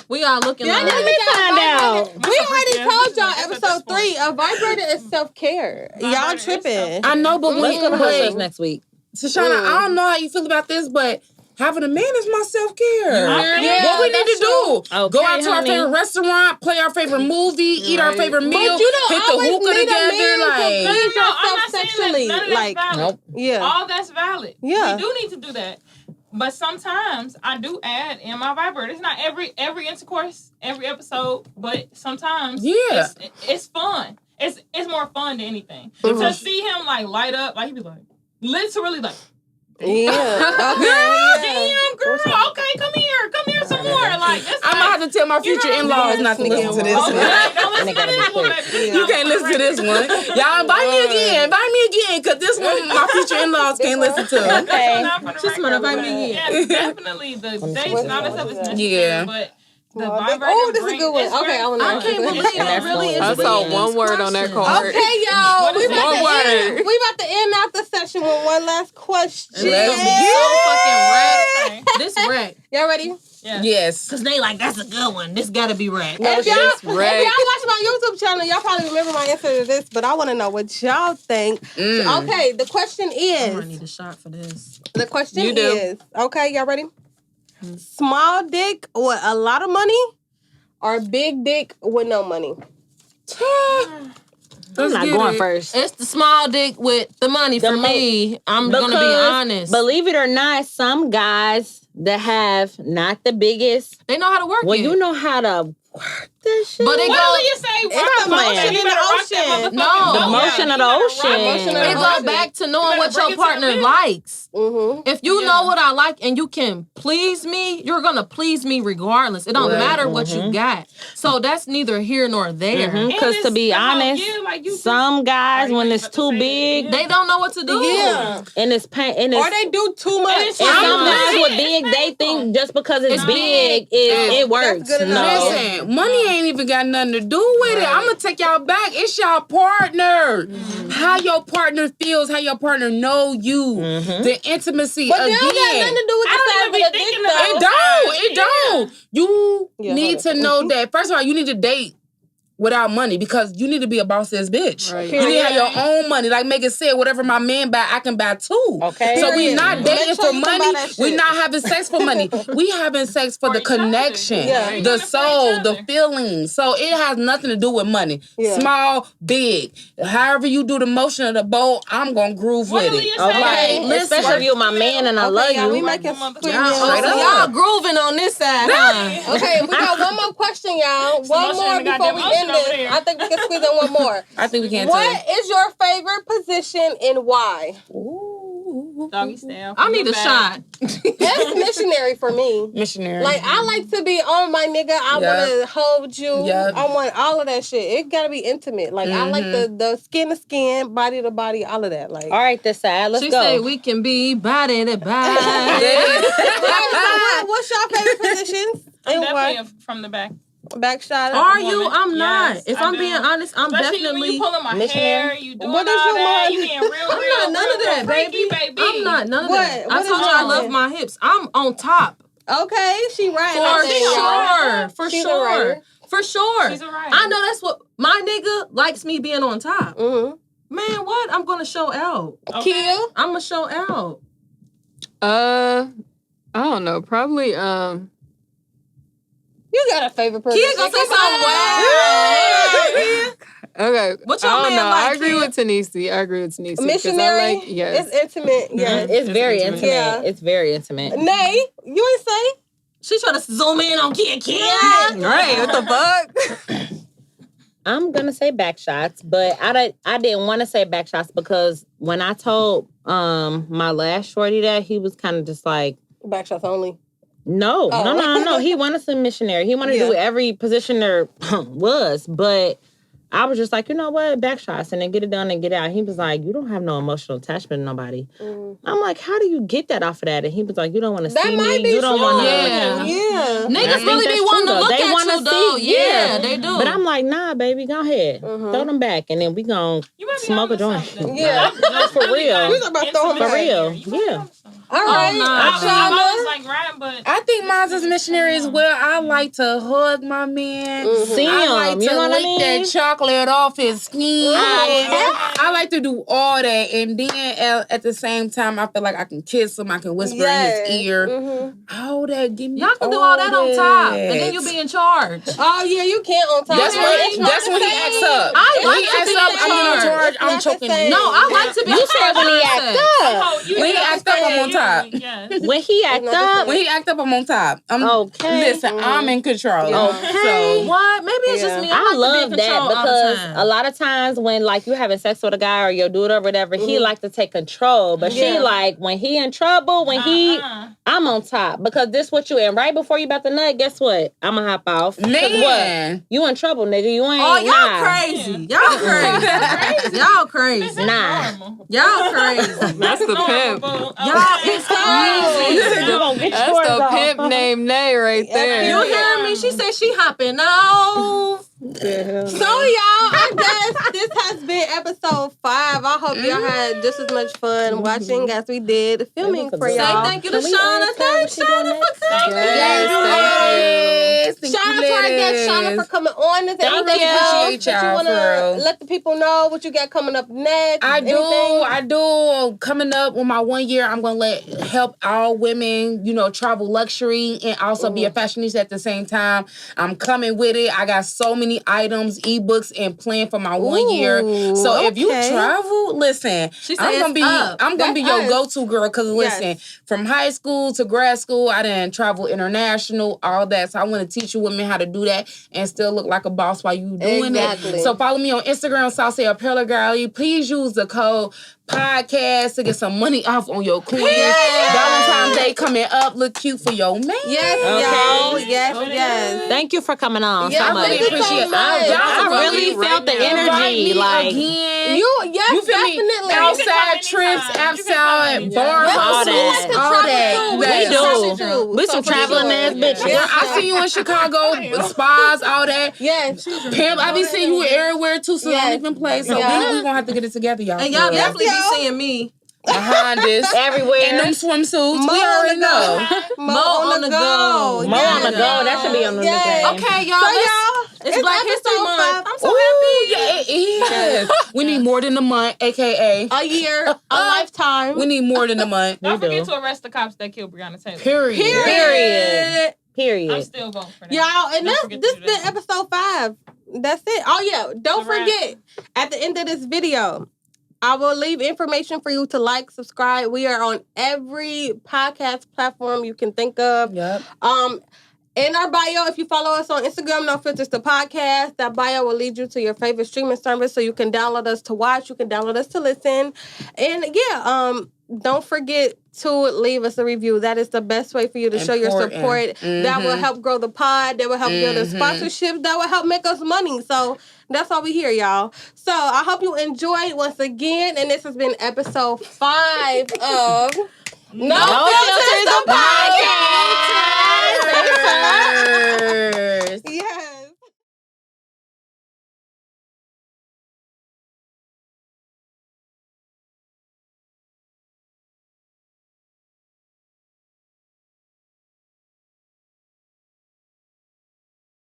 B: We all looking
C: Yeah,
B: like
C: let me
D: find out.
C: We already
A: Yeah,
C: told
A: this is
C: y'all
A: like- it's at
C: episode
A: this
C: 3. A vibrator is self-care. Y'all
A: Vibrator is
C: tripping.
A: self-care.
F: I know, but
D: let's go to
F: when
D: Hush next week.
F: So, Shawna, I don't know how you feel about this, but having a man is my self-care. What we need to do?
D: Okay,
F: go out to our
D: honey.
F: favorite restaurant, play our favorite movie, eat our favorite meal,
C: But you don't
F: hit the
C: always
F: hookah
C: need a
F: together.
C: man to
F: Like,
C: please
A: I'm
C: yourself
A: not saying
C: sexually.
A: that none of that's valid.
D: Nope.
C: Yeah.
A: All that's valid.
C: Yeah.
A: We do need to do that. But sometimes I do add in my vibrator. It's not every intercourse, every episode, but sometimes it's fun. It's more fun than anything. To see him like light up, like he be like literally like
C: Yeah.
A: damn girl, okay, come here some more. Like that's
F: I'm gonna have to tell my future in-laws not to listen to this one.
A: Okay, don't listen to this one, baby.
F: You can't listen to this one. Y'all invite me again, because this one my future in-laws can't listen to.
D: Okay.
B: Just wanna invite me again.
A: Yeah, definitely the dates and all that stuff is necessary.
F: Yeah.
A: But the
C: Oh,
A: vibrator
C: this is a good one.
A: is
C: Okay,
A: very
C: I want to
B: I
C: know.
B: can't believe it really is.
E: I saw one word on that card.
C: Okay, y'all.
A: What
C: We
A: is
C: about,
A: that?
C: to end, we about to end out the session with one last question.
F: Let's
B: So fucking wreck.
A: Okay.
B: This wreck.
C: Y'all ready?
A: Yeah.
F: Yes.
B: Cause they like, that's a good one. This gotta be wreck.
C: If y'all
E: right.
C: watch my YouTube channel, y'all probably remember my answer to this, but I want to know what y'all think. Okay, the question
B: I might
C: is.
B: need a shot for this.
C: The question
E: You do.
C: is. Okay, y'all ready? Small dick with a lot of money, or big dick with no money?
D: I'm not going first.
B: It's the small dick with the money for me. I'm gonna be honest.
D: Believe it or not, some guys that have not the biggest,
B: They know how to work
D: well,
B: it.
D: you know how to work that shit.
B: But it
A: What
B: go,
A: do you say?
C: It's
A: Rock
C: the
A: the
C: motion
A: motion
C: in
A: You
C: the
A: better rock
C: ocean.
A: that motherfucking
B: No.
A: boat.
D: The motion of the ocean.
C: Motion of the
B: it go back to knowing what
A: bring
B: your
A: it to the
B: partner
A: middle.
B: likes.
C: Mm-hmm.
B: If you know what I like and you can please me, you're gonna please me regardless. It don't matter what you got. So that's neither here nor there.
D: Because to be honest, some guys, when it's too big,
B: They don't know what to do.
C: Yeah.
D: and it's pain, and it's,
C: Or they do too much.
D: and some guys with big, they think just because it's big, it works.
C: good enough.
D: No.
F: Listen, money ain't even got nothing to do with it. I'm gonna take y'all back. It's y'all partner. How your partner feels, how your partner know you. The intimacy
C: But
F: again.
C: they don't got nothing to do with the
A: I
C: size
A: don't
C: of
A: even
C: the
A: be
C: dick,
A: thinking
C: though.
A: about
F: It don't. You
C: Yeah,
F: need
C: hold
F: to know that, first of all, you need to date without money because you need to be a boss ass bitch.
E: Right.
F: You need to have your own money. Like Megan said, whatever my man buy, I can buy too.
D: Okay.
F: So we
C: Period.
F: not
C: Make
F: dating
C: sure
F: for
C: you can buy
F: money.
C: that shit.
F: We not having sex for money. We having sex for the
A: each other.
F: connection,
C: Yeah.
A: You're
F: the
A: doing it for
F: soul,
A: each
F: the
A: other.
F: feelings. So it has nothing to do with money.
C: Yeah.
F: Small, big. However you do the motion of the boat, I'm gonna groove
A: What
F: with
A: do
F: it.
A: you say?
D: Okay,
F: Listen.
D: especially if you're my man and I love
C: y'all, we
D: you.
C: making
A: Straight
B: Y'all grooving on this side, huh?
C: Okay, we got one more question, y'all. One
A: motion
C: more
A: in the
C: before we
A: goddamn
C: end
A: ocean over
C: this.
A: there.
C: I think we can squeeze in one more.
F: I think we can too.
C: What is your favorite position and why?
A: Doggy style.
B: I need a shot.
C: That's missionary for me.
F: Missionary.
C: Like, I like to be on my nigga. I want to hold you.
F: Yep.
C: I want all of that shit. It got to be intimate. Like, I like the skin to skin, body to body, all of that. Like,
D: All right, this side. Let's
B: She
D: go.
B: say we can be body to body.
C: what's your favorite positions?
A: I'm
C: And why?
A: definitely from the back.
C: Back shot.
B: Are you?
A: woman.
B: I'm not.
A: Yes,
B: If
A: I
B: I'm
A: do.
B: being honest, I'm
A: Especially when
B: definitely.
A: you pulling my
D: missionary.
A: hair, you doing
C: What is
A: all
C: your
A: that,
C: mind?
A: you being real,
B: I'm not none of that,
A: freaky,
B: baby. I'm not none of
C: What?
B: that.
C: What
B: I
C: is
B: told you I
C: your
B: love
C: mind?
B: my hips. I'm on top.
C: Okay, she right.
B: For
C: She's a
B: sure.
C: writer.
B: For sure.
A: She's a writer.
B: I know that's what my nigga likes me being on top.
C: Mm-hmm.
B: Man, what? I'm gonna show out.
A: Okay.
C: Kia?
B: I'm gonna show out.
E: I don't know. Probably
C: You got a favorite person.
B: Kia gonna say something. Wow.
E: okay.
B: What your
E: I don't
B: man
E: know.
B: like,
E: I agree
B: Kia?
E: with Tanisi. I agree with Tanisi. 'cause
C: Missionary?
E: I like, yes.
C: It's intimate. Yeah.
D: It's very intimate.
C: Yeah.
D: It's very intimate.
C: Nay, you ain't say?
B: She trying to zoom in on Kia.
E: Right. What the fuck?
D: I'm gonna say back shots, but I didn't want to say back shots because when I told my last shorty that, he was kind of just like,
C: Back shots only.
D: no. He wanted some missionary. He wanted to do what every position there was, but I was just like, you know what, back shots and then get it done and get out. He was like, you don't have no emotional attachment to nobody. I'm like, how do you get that off of that? And he was like, you don't want to
C: That
D: see
C: might
D: me.
C: be
D: You don't
C: true.
D: want to.
B: Yeah.
C: Yeah.
B: Niggas really be wanting to look
D: They
B: at
D: wanna
B: you, though.
D: see,
B: Yeah, they do.
D: But I'm like, nah, baby, go ahead. Throw them back. And then we gon'
A: You might be
D: smoke a
A: onto
D: joint.
A: something.
C: Yeah.
A: That's
D: For
A: really
D: real.
A: like
C: We talking about throwing
A: intimate
C: back.
D: For real.
A: You might be
D: Yeah.
A: onto something.
C: All right.
B: nah.
A: I'm always
C: Shawna.
A: like riding, but
F: I think mine's is missionary as well. I like to hug my man.
D: See
F: I like
D: him.
F: to
D: You know what I
F: lick
D: mean?
F: that chocolate off his skin. I like to do all that. And then at the same time, I feel like I can kiss him. I can whisper in his ear. All that. Give me
B: Y'all can do all that on top. And then you'll be in charge.
C: Oh, yeah, you can't on top.
F: That's when he acts up.
B: When he acts up,
F: I'm in charge. I'm choking him.
B: No, I like to be
D: You said when he act up.
F: When he act up, I'm on top.
D: When he act up.
F: When he act up, I'm on top.
D: Okay.
F: Listen, I'm in control.
D: Okay.
F: So,
B: what? Maybe it's just me.
D: I love
B: to be in
D: that
B: control
D: because a lot of times when like you having sex with a guy or your dude or whatever, he like to take control. But she like when he in trouble, when I'm on top because this what you and right before you about to nut, guess what? I'ma hop off.
F: Man.
D: What? You in trouble, nigga. You ain't.
B: Oh, y'all crazy. Y'all crazy. Y'all crazy.
D: Nah.
B: Y'all crazy.
E: That's the pimp.
B: Y'all is crazy.
D: That's
E: the pimp named Nay right there.
B: You hear me? She said she hopping off.
C: So, y'all, I guess this has been episode 5. I hope y'all had just as much fun watching as we did filming for y'all.
B: Say thank you to Shawna. Thanks, Shawna, for coming.
C: Yes. Shout out to our guest, Shawna, for coming on. Is there anything else that you want to let the people know what you got coming up next?
F: I do. Coming up with my 1 year, I'm going to help all women, travel luxury and also be a fashionista at the same time. I'm coming with it. I got so many items, ebooks, and plan for my 1 year. So if you travel, listen, I'm gonna be your go-to girl. Cause listen, from high school to grad school, I didn't travel international, all that. So I want to teach you women how to do that and still look like a boss while you doing it. So follow me on Instagram, Saucy Apparel Girlie. Please use the code podcast to get some money off on your queen. Valentine's Day coming up. Look cute for your man.
C: Yes.
D: Thank you for coming on so much.
F: I really appreciate it.
D: I really felt the energy. Like
F: you feel
C: definitely.
F: me? Outside trips, outside bars,
D: all that.
F: We
D: do. We some traveling ass bitches.
F: I see you in Chicago, spas, all that.
C: Yes.
F: Pimp, I be seeing you everywhere too, so don't even play. So we gonna have to get it together, y'all.
B: And y'all definitely be seeing me.
F: Behind this.
D: Everywhere.
F: In them swimsuits. We already know.
C: Mo on the go.
D: Mo on the go. That should be on the game.
B: Okay, y'all. It's Black History Month. I'm so
F: happy. Yeah, it is. We need more than a month, a.k.a.
C: a year, a lifetime.
F: We need more than a month.
A: Don't forget to arrest the cops that killed Breonna Taylor.
F: Period.
A: I'm still voting for that.
C: Y'all, and this has been episode 5. That's it. Oh, yeah. Don't forget, at the end of this video, I will leave information for you to like, subscribe. We are on every podcast platform you can think of.
F: Yep.
C: In our bio, if you follow us on Instagram, No Filters the Podcast, that bio will lead you to your favorite streaming service so you can download us to watch, you can download us to listen. And don't forget to leave us a review. That is the best way for you to show your support. That will help grow the pod. That will help build a sponsorship. That will help make us money. So that's all we hear, y'all. So I hope you enjoyed once again. And this has been episode 5 of No Filters the Podcast.